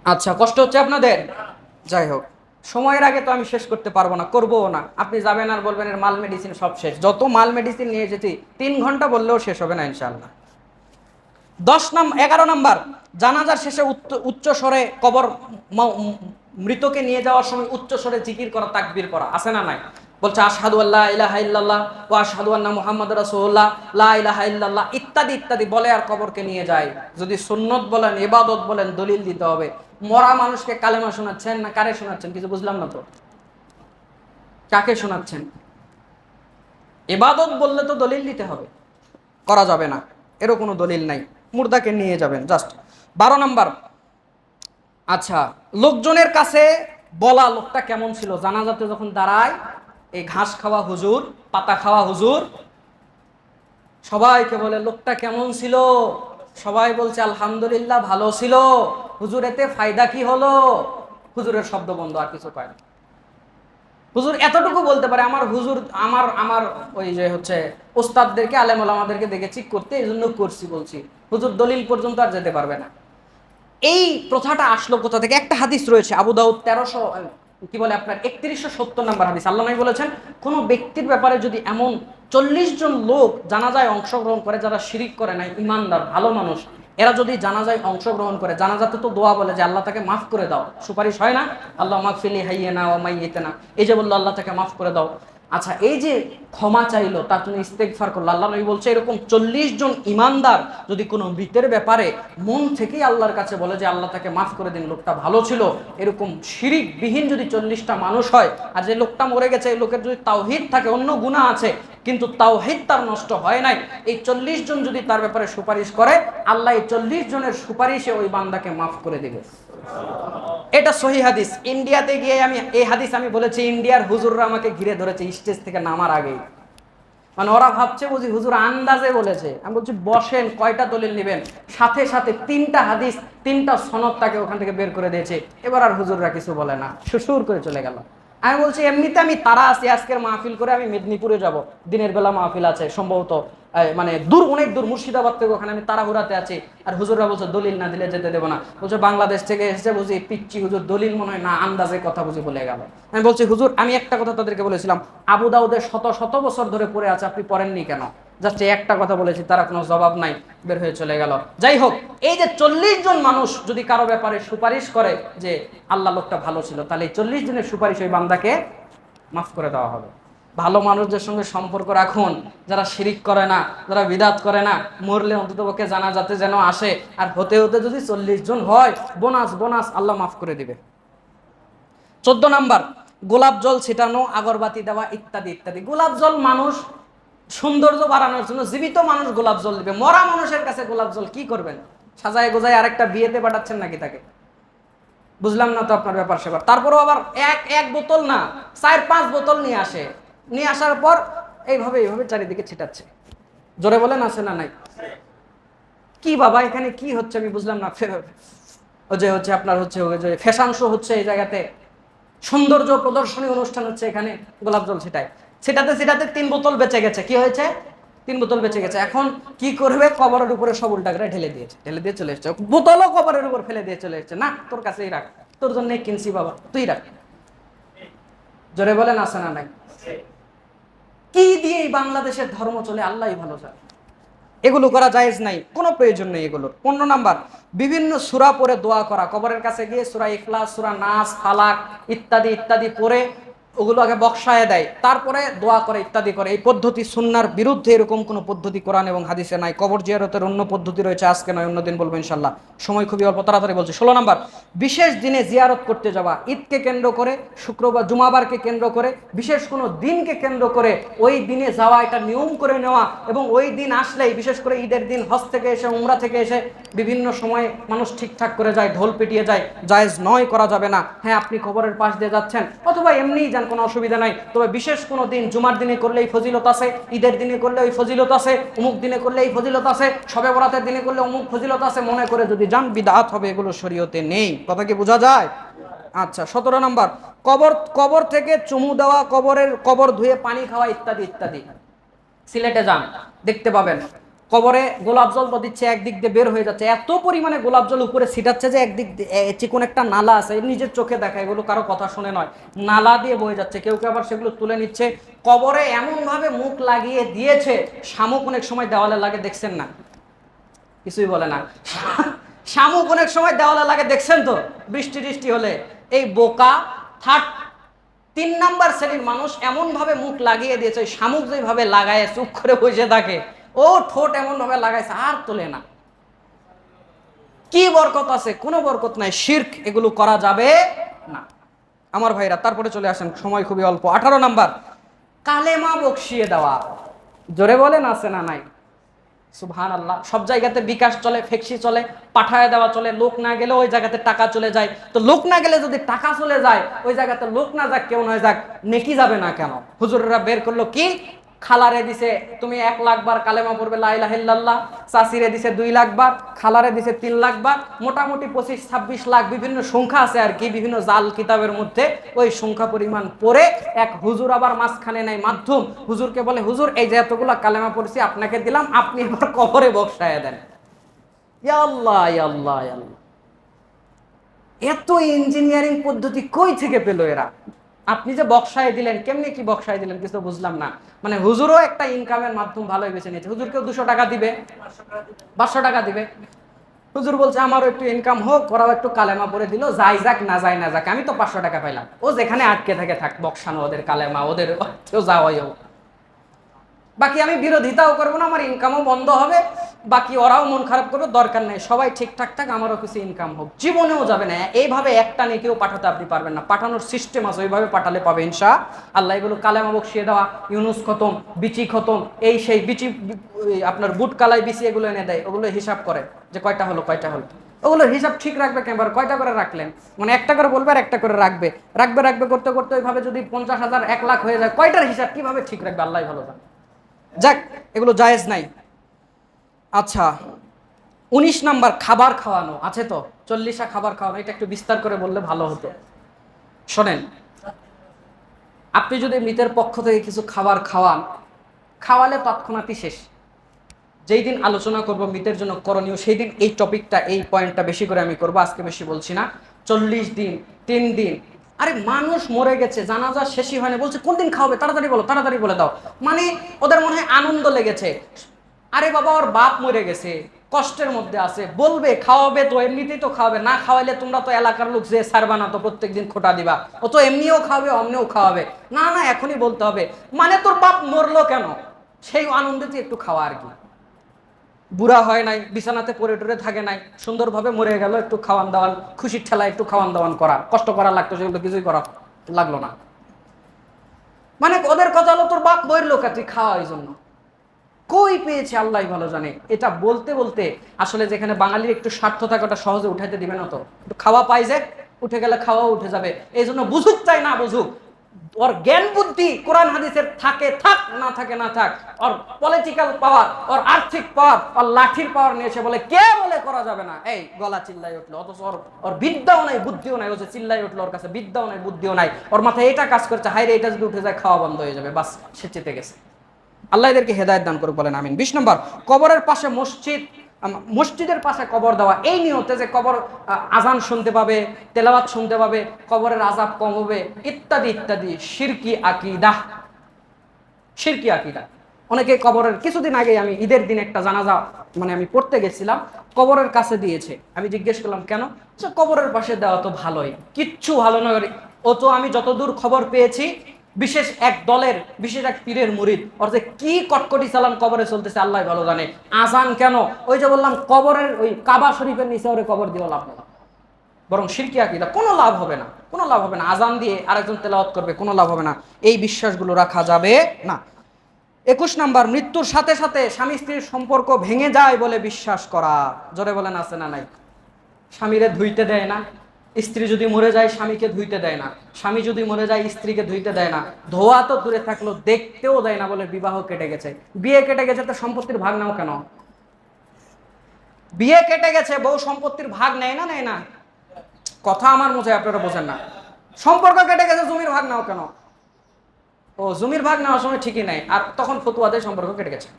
আচ্ছা, কষ্ট হচ্ছে আপনাদের? যাই হোক, সময়ের আগে তো আমি শেষ করতে পারবো না, করবোও না। আপনি যাবেন আর বলবেন এর মাল মেডিসিন সব শেষ। যত মাল মেডিসিন নিয়ে এসেছি 3 ঘন্টা বললেও শেষ হবে না ইনশাআল্লাহ। 11 নাম্বার, জানাজার শেষে উচ্চ স্বরে কবর, মৃতকে নিয়ে যাওয়ার সময় উচ্চ স্বরে জিকির করা, তাকবীর করা, আছে না নাই? বলছে আশহাদু আল্লা ইলাহা ইল্লাল্লাহ ওয়া আশহাদু আন্না মুহাম্মাদুর রাসূলুল্লাহ, লা ইলাহা ইল্লাল্লাহ ইত্যাদি ইত্যাদি বলে আর কবরকে নিয়ে যায়। যদি সুন্নত বলেন, ইবাদত বলেন, দলিল দিতে হবে। মরা মানুষকে কালেমা শোনাচ্ছেন না কারে শোনাচ্ছেন? কিছু বুঝলাম না তো, কাকে শোনাচ্ছেন? ইবাদত বললে তো দলিল দিতে হবে, করা যাবে না, এরও কোনো দলিল নাই। মুর্দাকে নিয়ে যাবেন জাস্ট। 12 নাম্বার, আচ্ছা, লোকজনের কাছে বলা লোকটা কেমন ছিল জানাজাতে যখন দাঁড়ায়, এই ঘাস খাওয়া হুজুর, পাতা খাওয়া হুজুর, সবাইকে বলে লোকটা কেমন ছিল? সবাই বলছে আলহামদুলিল্লাহ ভালো ছিল। হুজুর এতে ফায়দা কি হলো? হুজুরের শব্দ বন্ধ, আর কিছু কয় না। হুজুর এতটুকু বলতে পারে, আমার হুজুর, আমার আমার ওই যে হচ্ছে ওস্তাদদেরকে, আলেম ওলামাদেরকে দেখেছি করতে, এই জন্য করছি বলছি। হুজুর দলিল পর্যন্ত আর যেতে পারবে না। এই প্রথাটা আসলো কোথা থেকে? একটা হাদিস রয়েছে আবু দাউদ 1300 কি বলে আপনার 3170 নম্বর হাদিস। আল্লাহ নবী বলেছেন, কোনো ব্যক্তির ব্যাপারে যদি এমন 40 জন লোক জানাজায় অংশগ্রহণ করে যারা শিরিক করে নাই, ইমানদার ভালো মানুষ, এরা যদি জানাজায় অংশগ্রহণ করে, জানাজাতে তো দোয়া বলে যে আল্লাহ তাকে মাফ করে দাও, সুপারিশ হয় না? আল্লাহ মাগফিরলি হাইয়িনা ওয়া মাইয়িতানা, এই যে বললো আল্লাহ তাকে মাফ করে দাও। আচ্ছা, এই যে ক্ষমা চাইলো, তার জন্য ইস্তেগফার করলো, আল্লাহ নবী বলছে এরকম 40 জন ইমানদার যদি কোনো মৃতের ব্যাপারে মন থেকেই আল্লাহর কাছে বলে যে আল্লাহ তাকে মাফ করে দিন, লোকটা ভালো ছিল, এরকম শিরিক বিহীন যদি 40টা মানুষ হয়, আর যে লোকটা মরে গেছে এই লোকের যদি তাওহীদ থাকে, অন্য গুনাহ আছে কিন্তু তাওহীদ তার নষ্ট হয় নাই, এই 40 জন যদি তার ব্যাপারে সুপারিশ করে, আল্লাহ এই 40 জনের সুপারিশে ওই বান্দাকে মাফ করে দিবে। এটা সহি হাদিস। ইন্ডিয়াতে গিয়ে আমি এই হাদিস আমি বলেছি, ইন্ডিয়ার হুজুররা আমাকে ঘিরে ধরেছে স্টেজ থেকে নামার আগেই। মানে ওরা ভাবছে বুঝি হুজুর আন্দাজে বলেছে। আমি বলছি বসেন, কয়টা দলিল নেবেন? সাথে সাথে 3টা হাদিস, 3টা সনদ তাকে ওখান থেকে বের করে দিয়েছে। এবার আর হুজুররা কিছু বলে না, সুসুর করে চলে গেল। আমি বলছি এমনিতে আমি তারা আছি, আজকের মাহফিল করে আমি মেদিনীপুরে যাব, দিনের বেলা মাহফিল আছে সম্ভবত, মানে দূর, অনেক দূর, মুর্শিদাবাদ থেকে, ওখানে আমি তাড়াহুড়াতে আছি। আর হুজুররা বলছে দলিল না দিলে যেতে দেবো না। বলছে বাংলাদেশ থেকে এসেছে বুঝি পিচ্ছি হুজুর, দলিল মনে হয় না, আন্দাজে কথা বুঝি বলে গেল। আমি বলছি হুজুর, আমি একটা কথা তাদেরকে বলেছিলাম, আবু দাউদের শত শত বছর ধরে পড়ে আছে, আপনি পড়েননি কেন? জাস্ট একটা কথা বলেছি, তারা কোনো জবাব নাই, বের হয়ে চলে গেল। যাই হোক, এই যে 40 জন মানুষ যদি কারো ব্যাপারে সুপারিশ করে যে আল্লাহ লোকটা ভালো ছিল, তাহলে এই 40 জনের সুপারিশ ওই বান্দাকে মাফ করে দেওয়া হবে। ভালো মানুষদের সঙ্গে সম্পর্ক রাখুন, যারা শিরিক করে না, যারা বিদাত করে না, মরলে অন্ততপক্ষে জানাজাতে যেন আসে। আর হতে হতে যদি 40 জন হয়, বোনাস বোনাস, আল্লাহ মাফ করে দিবে। 14 নাম্বার, গোলাপ জল ছিটানো, আগরবাতি দেওয়া ইত্যাদি ইত্যাদি। গোলাপ জল মানুষ সৌন্দর্য বাড়ানোর জন্য, জীবিত মানুষ গোলাপ জল দিবে, মরা মানুষের কাছে গোলাপ জল কি করবেন? সাজায় গোজায় আরেকটা বিয়েতে পাঠাচ্ছেন নাকি তাকে? বুঝলাম না তো আপনার ব্যাপার সেবার। তারপরেও আবার এক বোতল না, 4-5 বোতল নিয়ে আসে। নিয়ে আসার পর এইভাবে এইভাবে চারিদিকে ছিটাচ্ছে। জোরে বলেন আছে না নাই? কি বাবা এখানে কি হচ্ছে আমি বুঝলাম না। ওই যে হচ্ছে আপনার হচ্ছে ওই যে ফ্যাশন শো হচ্ছে এই জায়গাতে, সৌন্দর্য প্রদর্শনী অনুষ্ঠান হচ্ছে, এখানে গোলাপ জল ছিটায়। ছিটাতে ছিটাতে 3 বোতল বেঁচে গেছে। কি হয়েছে? 3 বোতল বেঁচে গেছে। এখন কি করবে? কবরের উপরে সব উল্টা করে ঢেলে দিয়েছে, ঢেলে দিয়ে চলে এসছে। বোতলও কবরের উপর ফেলে দিয়ে চলে এসছে। না, তোর কাছেই রাখ, তোর জন্য কিনছি বাবা, তুই রাখ। জোরে বলেন আছে না নাই? কি দিয়ে এই বাংলাদেশের ধর্ম চলে আল্লাহই ভালো জানে। এগুলো করা জায়েজ নাই, কোনো প্রয়োজন নেই এগুলোর। 15 নাম্বার, বিভিন্ন সূরা পড়ে দোয়া করা। কবরের কাছে গিয়ে সূরা ইখলাস, সূরা নাস, ফালাক ইত্যাদি ইত্যাদি পড়ে ওগুলো আগে বক্সায় দেয়, তারপরে দোয়া করে ইত্যাদি করে। এই পদ্ধতি সুন্নাহর বিরুদ্ধে, এরকম কোনো পদ্ধতি কোরআন এবং হাদিসে নাই। কবর জিয়ারতের অন্য পদ্ধতি রয়েছে, আজকে নয় অন্যদিন বলবো ইনশাল্লাহ, সময় খুবই অল্প, তাড়াতাড়ি বলছি। 16 নাম্বার, বিশেষ দিনে জিয়ারত করতে যাওয়া। ঈদকে কেন্দ্র করে, শুক্রবার জুমাবারকে কেন্দ্র করে, বিশেষ কোনো দিনকে কেন্দ্র করে ওই দিনে যাওয়া, এটা নিয়ম করে নেওয়া। এবং ওই দিন আসলেই, বিশেষ করে ঈদের দিন, হজ থেকে এসে, উমরা থেকে এসে বিভিন্ন সময় মানুষ ঠিকঠাক করে যায়, ঢোল পিটিয়ে যায়, জায়েজ নয়, করা যাবে না। হ্যাঁ, আপনি কবরের পাশ দিয়ে যাচ্ছেন অথবা এমনিই যান, কোনো অসুবিধা নাই। তবে বিশেষ কোনো দিন, জুমার দিনে করলে এই ফজিলত আছে, ঈদের দিনে করলে ওই ফজিলত আছে, অমুক দিনে করলে এই ফজিলত আছে, শবে বরাতের দিনে করলে অমুক ফজিলত আছে, মনে করে যদি যান বিদআত হবে, এগুলো শরীয়তে নেই। কথা কি বোঝা যায়? আচ্ছা, 17 নাম্বার, কবর থেকে চুমু দেওয়া, কবর ধুয়ে পানি খাওয়া ইত্যাদি ইত্যাদি। সিলেটে যান, দেখতে পাবেন কবরে গোলাপ জল তো দিচ্ছে, একদিক দিয়ে বের হয়ে যাচ্ছে, এত পরিমাণে গোলাপ জল উপরে ছিটাচ্ছে যে একদিক চিকন একটা নালা আছে, নিজের চোখে দেখা, এগুলো কারো কথা শুনে নয়, নালা দিয়ে বয়ে যাচ্ছে। কেউ কেউ আবার সেগুলো তুলে নিচ্ছে। কবরে এমন ভাবে মুখ লাগিয়ে দিয়েছে, শামুক অনেক সময় দেওয়ালে লাগে, দেখছেন না? কিছুই বলে না। শামুক অনেক সময় দেওয়ালে লাগে, দেখছেন তো? বৃষ্টি টিষ্টি হলে। এই বোকা 3 নাম্বার শ্রেণীর মানুষ এমন ভাবে মুখ লাগিয়ে দিয়েছে, শামুক যেভাবে লাগায় চুপ করে বসে থাকে, ও ঠোঁট এমন ভাবে লাগাইছে আর তোলে না। কি বরকত আছে? কোনো বরকত নাই। শিরক, এগুলো করা যাবে না আমার ভাইরা। তারপরে চলে আসেন, সময় খুবই অল্প। 18 নাম্বার, কালেমা বকশিয়ে দেওয়া। জোরে বলেন আছে না নাই? সুবহানাল্লাহ। সব জায়গাতে বিকাশ চলে, ফেক্সি চলে, পাঠায় দেওয়া চলে। লোক না গেলে ওই জায়গাতে টাকা চলে যায়। তো লোক না গেলে যদি টাকা চলে যায়, ওই জায়গাতে লোক না যাক, কেউ নয় যাক, নেকি যাবে না কেন? হুজুররা বের করলো কি, খালারে দিছে তুমি 1 লাখ বার কালেমা পড়বে লা ইলাহা ইল্লাল্লাহ, চাচিরে দিছে 2 লাখ বার, খালারে দিছে 3 লাখ বার, মোটামুটি 25-26 লাখ, বিভিন্ন সংখ্যা আছে আর কি, বিভিন্ন জাল কিতাবের মধ্যে। ওই সংখ্যা পরিমাণ পড়ে এক হুজুর আবার মাঝখানে নাই মাধ্যম, হুজুরকে বলে, হুজুর এই যে এতগুলা কালেমা পড়ছি আপনাকে দিলাম, আপনি এবার কবরে বসায় দেন। ইয়া আল্লাহ, ইয়া আল্লাহ, ইয়া আল্লাহ। এত ইঞ্জিনিয়ারিং পদ্ধতি কই থেকে পেল এরা? আপনি যে বক্সায় দিলেন, কেমনি কি বক্সায় দিলেন কিছু বুঝলাম না। মানে হুজুরও একটা ইনকামের মাধ্যম ভালোই বেছে নিয়েছে। হুজুরকেও 200 টাকা দিবে, 500 টাকা দিবে। হুজুর বলছে আমারও একটু ইনকাম হোক, ওরাও একটু কালেমা পড়ে দিল, যাই যাক না যাই না যাক, আমি তো 500 টাকা পাইলাম। ও যেখানে আটকে থাকে থাক, বক্সানো ওদের কালেমা, ওদের কেউ যাওয়াই হোক। বাকি আমি বিরোধিতাও করবো না, আমার ইনকামও বন্ধ হবে, বাকি ওরাও মন খারাপ করবে, দরকার নেই, সবাই ঠিকঠাক থাক, আমারও কিছু ইনকাম হোক। জীবনেও যাবে না এইভাবে, একটা নেকিও পাঠাতে আপনি পারবেন না। পাঠানোর সিস্টেম আছে, ওইভাবে পাঠালে পাবে ইনশাআল্লাহ। এগুলো কালেমা বকশিয়ে দেওয়া, ইউনুস খতম, বিচি খতম, এই সেই বিচি, আপনার বুট কালাই বিচি, এগুলো এনে দেয়, ওগুলো হিসাব করে যে কয়টা হলো কয়টা হলো। ওগুলোর হিসাব ঠিক রাখবে কেমন, কয়টা করে রাখলেন, মানে একটা করে বলবে আর একটা করে রাখবে, রাখবে রাখবে করতে করতে ওইভাবে যদি 50,000 1 লাখ হয়ে যায়, কয়টার হিসাব কিভাবে ঠিক রাখবে আল্লাহ ভালো জানে। যাক, এগুলো জায়েজ নাই। আচ্ছা, 19 নাম্বার, খাবার খাওয়ানো। আছে তো 40টা খাবার খাওয়ানো, এটা একটু বিস্তার করে বললে ভালো হতো। শোনেন, আপনি যদি মৃতের পক্ষ থেকে কিছু খাবার খাওয়ান, খাওয়ালে তৎক্ষণাৎই শেষ। যেই দিন আলোচনা করব মৃতের জন্য করণীয়, সেই দিন এই টপিকটা, এই পয়েন্টটা বেশি করে আমি করবো, আজকে বেশি বলছি না। 40 দিন, 3 দিন, আরে মানুষ মরে গেছে, জানাজা শেষই হয়নি, বলছে কোন দিন খাওয়াবে, তাড়াতাড়ি বলো, তাড়াতাড়ি বলে দাও। মানে ওদের মনে হয় আনন্দ লেগেছে। আরে বাবা, ওর বাপ মরে গেছে, কষ্টের মধ্যে আছে, বলবে খাওয়াবে তো, এমনিতেই তো খাওয়াবে, না খাওয়াইলে তোমরা তো এলাকার লোক যে সারবা না, তো প্রত্যেকদিন খোটা দিবা, ও তো এমনিও খাওয়াবে অমনিও খাওয়াবে, না না এখনই বলতে হবে। মানে তোর বাপ মরলো কেন, সেই আনন্দেতে একটু খাওয়া আর কি। বুড়া হয় নাই, বিছানাতে পড়ে টরে থাকে নাই, সুন্দরভাবে মরে গেল, একটু খাওয়ান দাওয়ান, খুশির ঠেলা একটু খাওয়ান দাওয়ান করা, কষ্ট করা লাগতো, সেগুলো কিছুই করা লাগলো না। মানে ওদের কথা হলো তোর বাপ বইয়ের লোক, তুই খাওয়া, এই জন্য কই পেয়েছে আল্লাহ ভালো জানে। এটা বলতে বলতে আসলে যেখানে বাঙালির একটু স্বার্থ থাকে, ওটা সহজে উঠাইতে দিবে না। তো একটু খাওয়া পাই যে, উঠে গেলে খাওয়াও উঠে যাবে, এই জন্য বুঝুক চাই না বুঝুক, ওর জ্ঞান বুদ্ধি কোরআন হাদিসের থাকে থাক, না থাকে না থাক, ওর পলিটিক্যাল পাওয়ার, ওর আর্থিক পাওয়ার, ওর লাঠির পাওয়ার নিয়ে এসে বলে কে বলে করা যাবে না, এই গলা চিল্লাই উঠলো। অথচ ওর বিদ্যাও নাই বুদ্ধিও নাই, ও যে চিল্লাই উঠলো, ওর কাছে বিদ্যাও নাই বুদ্ধিও নাই, ওর মাথায় এটা কাজ করছে, হাইরে এটা যদি উঠে যায় খাওয়া বন্ধ হয়ে যাবে, বাস সে চেতে গেছে। আল্লাহ এদেরকে হেদায়েত দান করুক, বলেন আমিন। 20 নম্বর, কবরের পাশে মসজিদ, মসজিদের পাশে কবর দেওয়া, এই নিয়তে যে কবর আজান শুনতে পাবে, তেলাওয়াত শুনতে পাবে, কবরের আযাব কম হবে, ইত্যাদি ইত্যাদি শিরকি আকীদা। শিরকি আকীদা। অনেকে কবরের, কিছুদিন আগে আমি ঈদের দিন একটা জানাজা মানে আমি পড়তে গেছিলাম, কবরের কাছে দিয়েছে। আমি জিজ্ঞেস করলাম কেন? যে কবরের পাশে দেওয়া তো ভালোই, কিচ্ছু ভালো নয়। ও তো আমি যতদূর খবর পেয়েছি বিশেষ এক দলের, বিশেষ এক পীরের মুরিদ, ওর যে কি কটকটি চালান কবরে চলতেছে আল্লাহ ভালো জানে। আজান কেন? ওই যে বললাম কবরের ওই কাবা শরীফের নিচে ওরে কবর দিয়ে লাভ নেই, বরং শিরকি আকীদা, কোনো লাভ হবে না, কোনো লাভ হবে না। আজান দিয়ে আরেকজন তেলাওয়াত করবে, কোনো লাভ হবে না। এই বিশ্বাসগুলো রাখা যাবে না। 21 নম্বর, মৃত্যুর সাথে সাথে স্বামী স্ত্রীর সম্পর্ক ভেঙে যায় বলে বিশ্বাস করা। জোরে বলেন আছে না নাই? স্বামীরে ধুইতে দেয় না, স্ত্রী যদি মরে যায় স্বামীকে ধুইতে দেয় না, স্বামী যদি মরে যায় স্ত্রীকে ধুইতে দেয় না, ধোয়া তো দূরে থাকলো দেখতেও দেয় না বলে বিবাহ কেটে গেছে। বিয়ে কেটে গেছে তো সম্পত্তির ভাগ নাও কেন? বিয়ে কেটে গেছে, বউ সম্পত্তির ভাগ নেয় না, নেয় না? কথা আমার মনে হয় আপনারা বোঝেন না। সম্পর্ক কেটে গেছে, জমির ভাগ নাও কেন? ও জমির ভাগ নেওয়ার সময় ঠিকই নাই, আর তখন ফতুয়া দেয় সম্পর্ক কেটে গেছে।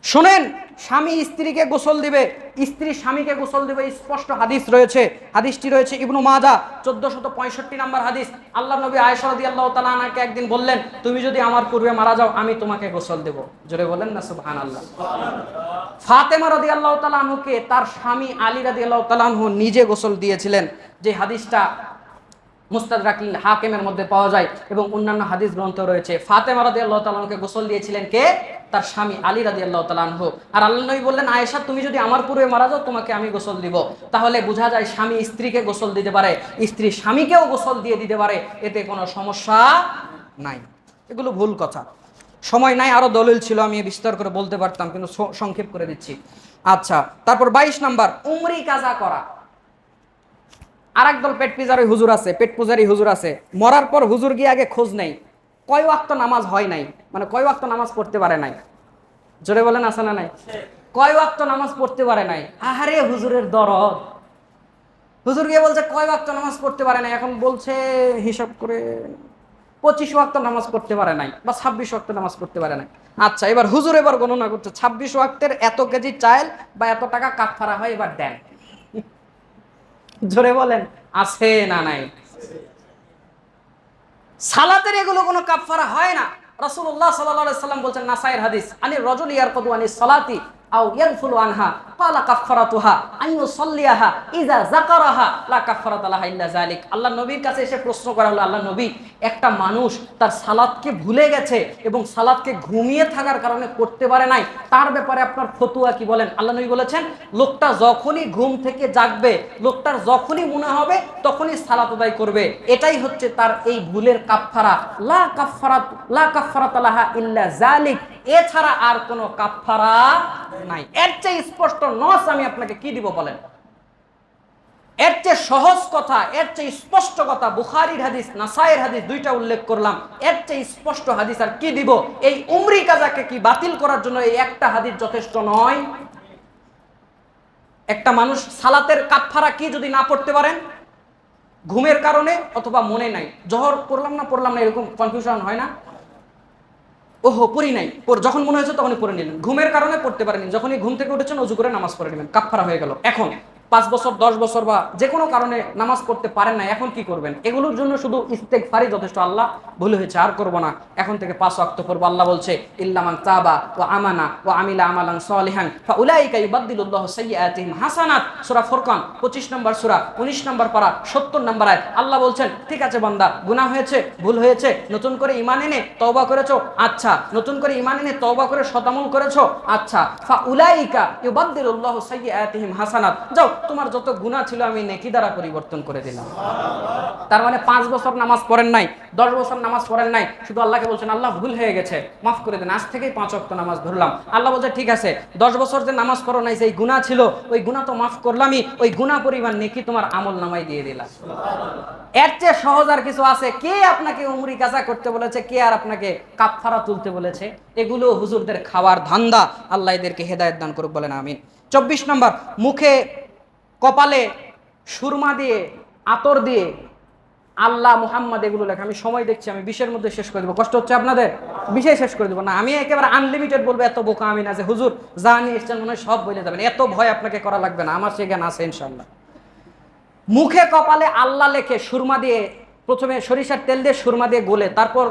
শোনেন, স্বামী স্ত্রীকে গোসল দিবে, স্ত্রী স্বামীকে গোসল দিবে, স্পষ্ট হাদিস রয়েছে। হাদিসটি রয়েছে ইবনু মাজাহ 1465 নম্বর হাদিস। আল্লাহ নবী আয়েশা রাদিয়াল্লাহু তাআলা আনহাকে একদিন বললেন, তুমি যদি আমার পূর্বে মারা যাও আমি তোমাকে গোসল দেব। জোরে বলেন না সুবহানাল্লাহ। ফাতেমা রাদিয়াল্লাহু তাআলা আনহুকে তার স্বামী আলী রাদিয়াল্লাহু তাআলা আনহু নিজে গোসল দিয়েছিলেন, যে হাদিসটা মুস্তাদরাকুল হাকিমের মধ্যে পাওয়া যায় এবং অন্যান্য হাদিস গ্রন্থ রয়েছে। ফাতেমা রাদিয়াল্লাহু তাআলা আনহুকে গোসল দিয়েছিলেন কে? তার স্বামী আলী রাদিয়াল্লাহু তাআলা আনহু। আর আল্লাহ নবী বললেন, আয়েশা তুমি যদি আমার পূর্বে মারা যাও তোমাকে আমি গোসল দিব। তাহলে বোঝা যায় স্বামী স্ত্রীকে গোসল দিতে পারে, স্ত্রী স্বামীকেও গোসল দিয়ে দিতে পারে, এতে কোনো সমস্যা নাই। এগুলো ভুল কথা। সময় নাই, আরো দলিল ছিল আমি বিস্তার করে বলতে পারতাম, কিন্তু সংক্ষেপ করে দিচ্ছি। আচ্ছা, তারপর 22 নাম্বার, উমরি কাজা করা। আরেক দল পেট পূজারি হুজুর আছে, পেট পূজারি হুজুর আছে, মরার পর হুজুর গিয়ে আগে খোঁজ নেই কয় ওয়াক্ত নামাজ হয় নাই, মানে কয় ওয়াক্ত নামাজ পড়তে পারে নাই। জোরে বলেন আছে না নাই? কয় ওয়াক্ত নামাজ পড়তে পারে নাই। আহারে হুজুরের দরদ। হুজুর গিয়ে বলছে কয় ওয়াক্ত নামাজ পড়তে পারে নাই, এখন বলছে হিসাব করে 25 ওয়াক্ত নামাজ পড়তে পারে নাই বা 26 ওয়াক্ত নামাজ পড়তে পারে নাই। আচ্ছা, এবার হুজুর এবার গণনা করছে 26 ওয়াক্তের এত কেজি চাল বা এত টাকা কাফারা হয়, এবার দেন। জোরে বলেন আছে না নাই? সালাতের এগুলো কোনো কাফারা হয় না। রাসূলুল্লাহ সাল্লাল্লাহু আলাইহি সাল্লাম বলেন, নাসায়ের হাদিস, আনি রাজুল ইয়ারকুদু আনি সালাতি আও ইয়ানফুলু আনহা ক্বালা কাফারাতুহা আন ইউসাল্লিয়াহা ইযা যাকারাহা লা কাফারাতা লাহা ইল্লা যালিক। আল্লাহর নবীর কাছে এসে প্রশ্ন করা হলো, আল্লাহর নবী, একটা মানুষ তার সালাতকে ভুলে গেছে এবং সালাতকে ঘুমিয়ে থাকার কারণে করতে পারে নাই, তার ব্যাপারে আপনার ফতোয়া কি বলেন? আল্লাহর নবী বলেছেন, লোকটা যখনই ঘুম থেকে জাগবে, লোকটার যখনই মনে হবে তখনই সালাত আদায় করবে, এটাই হচ্ছে তার এই ভুলের কাফারা। লা কাফারাতা লাহা ইল্লা যালিক, এছাড়া আর কোনো কাফারা নাই। এর চেয়ে স্পষ্ট নস আমি আপনাকে কি দিব বলেন? এর চেয়ে সহজ কথা, এর চেয়ে স্পষ্ট কথা, বুখারীর হাদিস, নাসায়ের হাদিস দুইটা উল্লেখ করলাম, এর চেয়ে স্পষ্ট হাদিস আর কি দিব? এই উমরি কাজাকে কি বাতিল করার জন্য এই একটা হাদিস যথেষ্ট নয়? একটা মানুষ সালাতের কাফারা কি যদি না পড়তে পারেন, ঘুমের কারণে অথবা মনে নাই, জোহর পড়লাম না এরকম কনফিউশন হয় না? ওহো পড়ি নাই, যখন মনে হয়েছে তখনই পড়ে নিলেন, ঘুমের কারণে পড়তে পারেনি, যখনই ঘুম থেকে উঠেছেন ওযু করে নামাজ পড়ে নেবেন, কাফারা হয়ে গেল। এখন 5 বছর 10 বছর বা যে কোনো কারণে নামাজ পড়তে পারেন না, এখন কি করবেন? এগুলোর জন্য শুধু ইস্তেগফারই যথেষ্ট, আল্লাহ ভুল হয়েছে আর করব না, এখন থেকে 5 ওয়াক্ত পড়ব। আল্লাহ বলছে, ইল্লা মান তাবা ওয়া আমানা ওয়া আমিলা আমালান সালিহান ফাউলাইকা ইউবাদদিলুল্লাহু সাইয়্যাতিহিম হাসানাত। সূরা ফুরকান 25 নম্বর সূরা 19 নম্বর পারা 70 নম্বর আয়াত। আল্লাহ বলছেন, ঠিক আছে বান্দা, গুনাহ হয়েছে, ভুল হয়েছে, নতুন করে ঈমান এনে তওবা করেছো, আচ্ছা, নতুন করে ঈমান এনে তওবা করে শতামল করেছো, আচ্ছা, ফাউলাইকা ইউবাদদিলুল্লাহু সাইয়্যাতিহিম হাসানাত, যাও তোমার যত গুনাহ ছিল আমি নেকি দ্বারা পরিবর্তন করে দিলাম। তার মানে 5 বছর নামাজ পড়েন নাই, 10 বছর নামাজ পড়েন নাই, শুধু আল্লাহকে বলছেন আল্লাহ ভুল হয়ে গেছে, মাফ করে দেন, আজ থেকেই 5 ওয়াক্ত নামাজ ধরলাম। আল্লাহ বলছে ঠিক আছে, 10 বছর যে নামাজ পড়ো নাই, সেই গুনাহ ছিল, ওই গুনাহ তো মাফ করলামই, ওই গুনাহ পরিমাণ নেকি তোমার আমল নামায় দিয়ে দিলাম। এর চেয়ে সহজ আর কিছু আছে? কে আপনাকে উমরি কাজা করতে বলেছে? কে আর আপনাকে কাফারা তুলতে বলেছে? এগুলো হুজুরদের খাওয়ার ধান্দা। আল্লাহ এদেরকে হেদায়েত দান করুক, বলেন আমিন। 24 নম্বর, মুখে কপালে সুরমা দিয়ে, আতর দিয়ে আল্লাহ মুহাম্মদ এগুলো লেখা। আমি সময় দেখছি, আমি 20-এর মধ্যে শেষ করে দেবো। কষ্ট হচ্ছে আপনাদের? 20-এ শেষ করে দেবো না, আমি একেবারে আনলিমিটেড বলবো। এত বোকা আমি না যে হুজুর যা নিয়ে এসছেন মনে হয় সব বলে যাবেন, এত ভয় আপনাকে করা লাগবে না, আমার সে জ্ঞান আছে ইনশাল্লাহ। মুখে কপালে আল্লাহ লেখে সুরমা দিয়ে, প্রথমে সরিষার তেল দিয়ে সুরমা দিয়ে গোলে, তারপর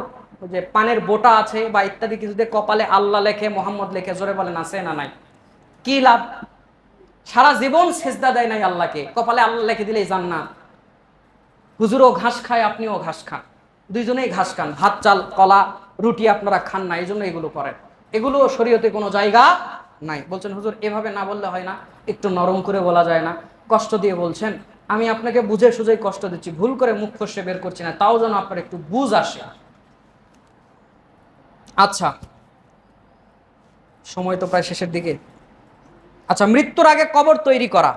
যে পানের বোটা আছে বা ইত্যাদি কিছু দিয়ে কপালে আল্লাহ লেখে, মোহাম্মদ লেখে। জোরে বলেন আছে না নাই? কি লাভ? সারা জীবন সিজদা দেয় নাই আল্লাহকে, কপালে আল্লাহ লেখে দিলেই জান্নাত। হুজুরও ঘাস খায়, আপনিও ঘাস খান, দুইজনেই ঘাস খান, ভাত চাল কলা রুটি আপনারা খান না, এই জন্য এগুলো করেন। এগুলো শরীয়তে কোনো জায়গা নাই। বলছেন হুজুর এভাবে না বললে হয় না, একটু নরম করে বলা যায় না? কষ্ট দিয়ে বলছেন, আমি আপনাকে বুঝে সুঝেই কষ্ট দিচ্ছি, ভুল করে মুখ ফসে বের করছি না, তাও যেন আপনার একটু বুঝ আসে। আচ্ছা, সময় তো প্রায় শেষের দিকে। আচ্ছা, মৃত্যুর আগে কবর তৈরি করা।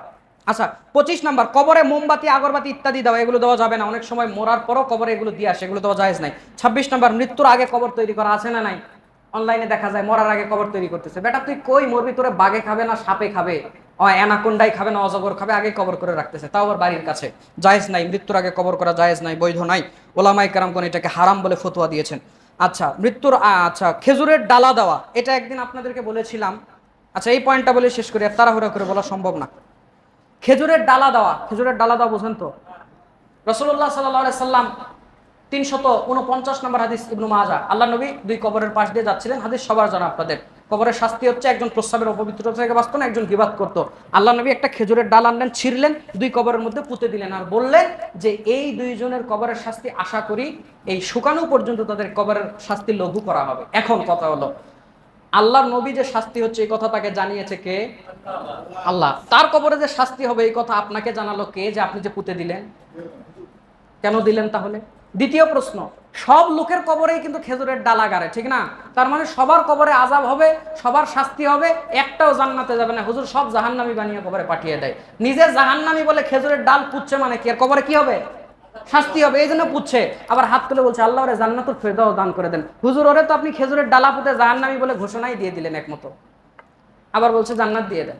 আচ্ছা, 25 নম্বর, কবরে মোমবাতি আগরবাতি ইত্যাদি দেওয়া, এগুলো দেওয়া যাবে না। অনেক সময় মরার পরও কবরে এগুলো দিয়ে আসে, এগুলো দেওয়া জায়েজ নাই। 26 নম্বর, মৃত্যুর আগে কবর তৈরি করা আছে না নাই? অনলাইনে দেখা যায় মরার আগে কবর তৈরি করতেছে। বেটা তুই কই মরবি? তোরে বাঘে খাবে না সাপে খাবে, অ্যানাকোন্ডাই খাবে না অজগর খাবে, আগে কবর করে রাখতেছে, তাও আবার বাড়ির কাছে। জায়েজ নাই, মৃত্যুর আগে কবর করা জায়েজ নাই, বৈধ নাই। ওলামায়ে কেরামগণ এটাকে হারাম বলে ফতোয়া দিয়েছেন। আচ্ছা, মৃত্যুর আচ্ছা, খেজুরের ডালা দেওয়া, এটা একদিন আপনাদেরকে বলেছিলাম। আচ্ছা, এই পয়েন্টটা বলে শেষ করি, আর তাড়াহুড়া করে বলা সম্ভব না। খেজুরের ডালা দেওয়া, খেজুরের ডালা দেওয়া বোঝেন তো? রাসূলুল্লাহ সাল্লাল্লাহু আলাইহি সাল্লাম 349 নম্বর হাদিস, ইবনে মাজাহ, আল্লাহ নবী 2 কবরের পাশ দিয়ে যাচ্ছিলেন। হাদিস সবার জানা আপনাদের। কবরের শাস্তি হচ্ছে একজন প্রস্রাবের অপবিত্রতা থেকে বাঁচত না, একজন গীবাত করত। আল্লাহ নবী একটা খেজুরের ডাল আনলেন, ছিঁড়লেন, 2 কবরের মধ্যে পুঁতে দিলেন, আর বললেন যে এই 2 জনের কবরের শাস্তি আশা করি এই শুকানো পর্যন্ত তাদের কবরের শাস্তি লঘু করা হবে। এখন কথা হলো, আল্লাহর নবী যে শাস্তি হচ্ছে এই কথা তাকে জানিয়েছে কে? আল্লাহ। তার কবরে যে শাস্তি হবে এই কথা আপনাকে জানালো কে? যে আপনি যে পুঁতে দিলেন। কেন দিলেন তাহলে? দ্বিতীয় প্রশ্ন, সব লোকের কবরেই কিন্তু খেজুরের ডালা গাড়ে, ঠিক না? তার মানে সবার কবরে আযাব হবে, সবার শাস্তি হবে, একটাও জান্নাতে যাবে না। হুজুর সব জাহান্নামী বানিয়ে কবরে পাঠিয়ে দেয়। নিজে জাহান্নামী বলে খেজুরের ডাল পুচ্ছে, মানে কি? আর কবরে কি হবে? শাস্তি হবে, এই জন্য পুচ্ছে। আবার হাত তুলে বলছে আল্লাহ ওরে জান্নাতুল ফেরদাউস দান করে দেন। হুজুর ওরে তো আপনি খেজুরের ডালা পুঁতে জাহান্নামী বলে ঘোষণাই দিয়ে দিলেন একমতো, আবার বলছে জান্নাত দিয়ে দেন।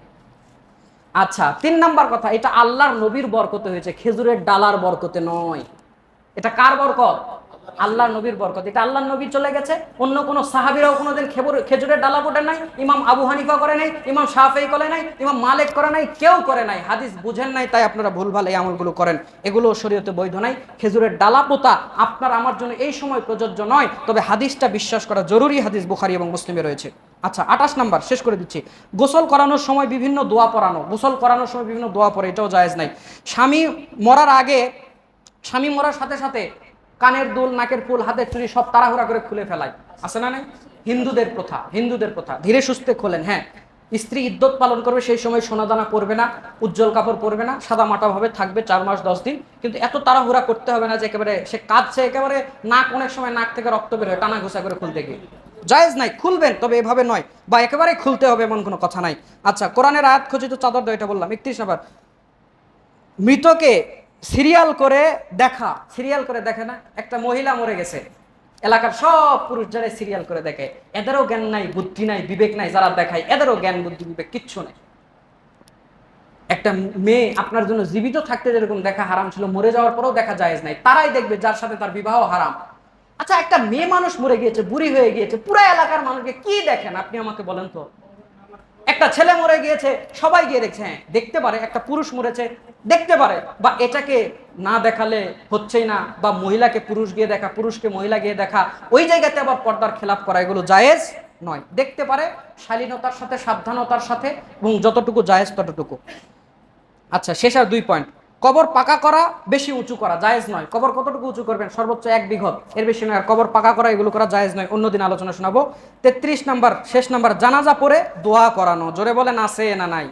আচ্ছা, 3 নাম্বার কথা, এটা আল্লাহর নবীর বরকতে হয়েছে, খেজুরের ডালার বরকতে নয়। এটা কার বরকত? আল্লাহর নবীর বরকত। এটা আল্লাহর নবী চলে গেছে, অন্য কোনো সাহাবীরাও কোনোদিন খেজুরের ডালা পোটে নাই, ইমাম আবু হানিফা করে নাই, ইমাম শাফেঈ করে নাই, ইমাম মালিক করে নাই, কেউ করে নাই। হাদিস বুঝেন নাই, তাই আপনারা ভুলভাল এই আমলগুলো করেন। এগুলো শরীয়তে বৈধ নাই। খেজুরের ডালা পোতা আপনার আমার জন্য এই সময় প্রযোজ্য নয়, তবে হাদিসটা বিশ্বাস করা জরুরি। হাদিস বুখারী এবং মুসলিমে রয়েছে। আচ্ছা, 28 নাম্বার, শেষ করে দিচ্ছি। গোসল করানোর সময় বিভিন্ন দোয়া পড়ানো, গোসল করানোর সময় বিভিন্ন দোয়া পড়ে, এটাও জায়েজ নাই। স্বামী মরার আগে, স্বামী মরার সাথে সাথে কানের দুল, নাকের ফুল, হাতের চুড়ি সব তাড়াহুড়া করে খুলে ফেলায়, আছে না নাই? হিন্দুদের প্রথা, হিন্দুদের প্রথা। ধীরে সুস্থে খোলেন। হ্যাঁ, স্ত্রী ইদ্যত পালন করবে, সেই সময় সোনাদানা পরবে না, উজ্জ্বল কাপড় পরবে না, সাদা মাটা ভাবে থাকবে 4 মাস 10 দিন। কিন্তু এত তাড়াহুড়া করতে হবে না যে একেবারে সে কাঁদছে, একেবারে নাক, অনেক সময় নাক থেকে রক্ত বের হয় টানা ঘোষা করে খুলতে গিয়ে। জায়েজ নাই, খুলবেন তবে এভাবে নয়, বা একেবারে খুলতে হবে এমন কোনো কথা নাই। আচ্ছা, কোরআনের আয়াত খচিত চাদর দাও, এটা বললাম। 31 নাম্বার, মৃতকে সিরিয়াল করে দেখা। সিরিয়াল করে দেখে না? একটা মহিলা মরে গেছে, এলাকার সব পুরুষ যারা সিরিয়াল করে দেখে, এদেরও জ্ঞান নাই, বুদ্ধি নাই, বিবেক নাই। যারা দেখায় এদেরও জ্ঞান বুদ্ধি বিবেক কিচ্ছু নেই। একটা মেয়ে আপনার জন্য জীবিত থাকতে যেরকম দেখা হারাম ছিল, মরে যাওয়ার পরেও দেখা জায়েজ নাই। তারাই দেখবে যার সাথে তার বিবাহ হারাম। আচ্ছা, একটা মেয়ে মানুষ মরে গিয়েছে, বুড়ি হয়ে গিয়েছে, পুরো এলাকার মানুষকে কি দেখেন আপনি আমাকে বলেন তো? একটা ছেলে মরে গিয়েছে, সবাই গিয়ে দেখছে, হ্যাঁ দেখতে পারে। একটা পুরুষ মরেছে, দেখতে পারে। বা এটাকে না দেখালে হচ্ছেই না, বা মহিলাকে পুরুষ গিয়ে দেখা, পুরুষকে মহিলা গিয়ে দেখা, ওই জায়গাতে আবার পর্দার খেলাপ করা, এগুলো জায়েজ নয়। দেখতে পারে শালীনতার সাথে, সাবধানতার সাথে, এবং যতটুকু জায়েজ ততটুকু। আচ্ছা, শেষ আর 2 পয়েন্ট। কবর পাকা করা, বেশি উঁচু করা জায়েজ নয়। কবর কতটুকু উঁচু করবেন? সর্বোচ্চ 1 বিঘত, এর বেশি নয়। আর কবর পাকা করা, এগুলো করা জায়েজ নয়, অন্যদিন আলোচনা শোনাবো। 33 নাম্বার, শেষ নাম্বার, জানাজা পড়ে দোয়া করানো। জোরে বলেন আছে না নাই?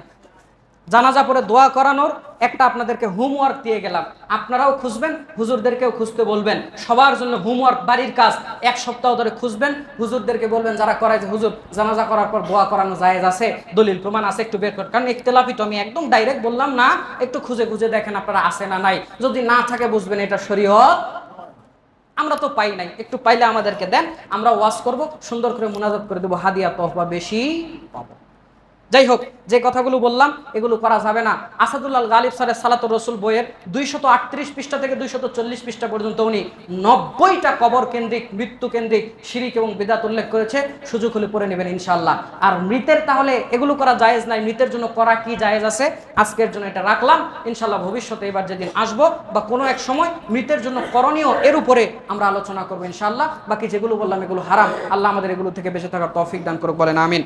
জানাজা পড়ে দোয়া করানোর একটা আপনাদেরকে হোমওয়ার্ক দিয়ে গেলাম, আপনারাও খুঁজবেন, হুজুরদেরকেও খুঁজতে বলবেন। সবার জন্য হোমওয়ার্ক, বাড়ির কাজ 1 সপ্তাহ ধরে খুঁজবেন, হুজুরদেরকে বলবেন যারা করায় যে হুজুর জানাজা করার পর দোয়া করানো জায়েজ আছে, দলিল প্রমাণ আছে একটু বের করেন। কারণ ইখতিলাফি তো আমি একদম ডাইরেক্ট বললাম না, একটু খুঁজে খুঁজে দেখেন আপনারা আছে না নাই, যদি না থাকে বুঝবেন এটা শরীয়ত, আমরা তো পাই নাই, একটু পাইলে আমাদেরকে দেন, আমরা ওয়াজ করব, সুন্দর করে মুনাজাত করে দেবো, হাদিয়া তহফা বেশি পাবো। যাই হোক, যে কথাগুলো বললাম এগুলো করা যাবে না। আসাদুল্লাহ গালিব স্যারের সালাতুর রসুল বইয়ের 238 পৃষ্ঠা থেকে 240 পৃষ্ঠা পর্যন্ত উনি 90টা কবর কেন্দ্রিক, মৃত্যু কেন্দ্রিক শিরিক এবং বিদআত উল্লেখ করেছে, সুযোগ হলে পড়ে নেবেন ইনশাআল্লাহ। আর মৃতের তাহলে এগুলো করা জায়েজ নাই, মৃতের জন্য করা কি জায়েজ আছে, আজকের জন্য এটা রাখলাম। ইনশাআল্লাহ ভবিষ্যতে এবার যেদিন আসবো বা কোনো এক সময় মৃতের জন্য করণীয় এর উপরে আমরা আলোচনা করবো ইনশাআল্লাহ। বাকি যেগুলো বললাম এগুলো হারাম, আল্লাহ আমাদের এগুলো থেকে বেঁচে থাকার তৌফিক দান করুক, বলেন আমিন।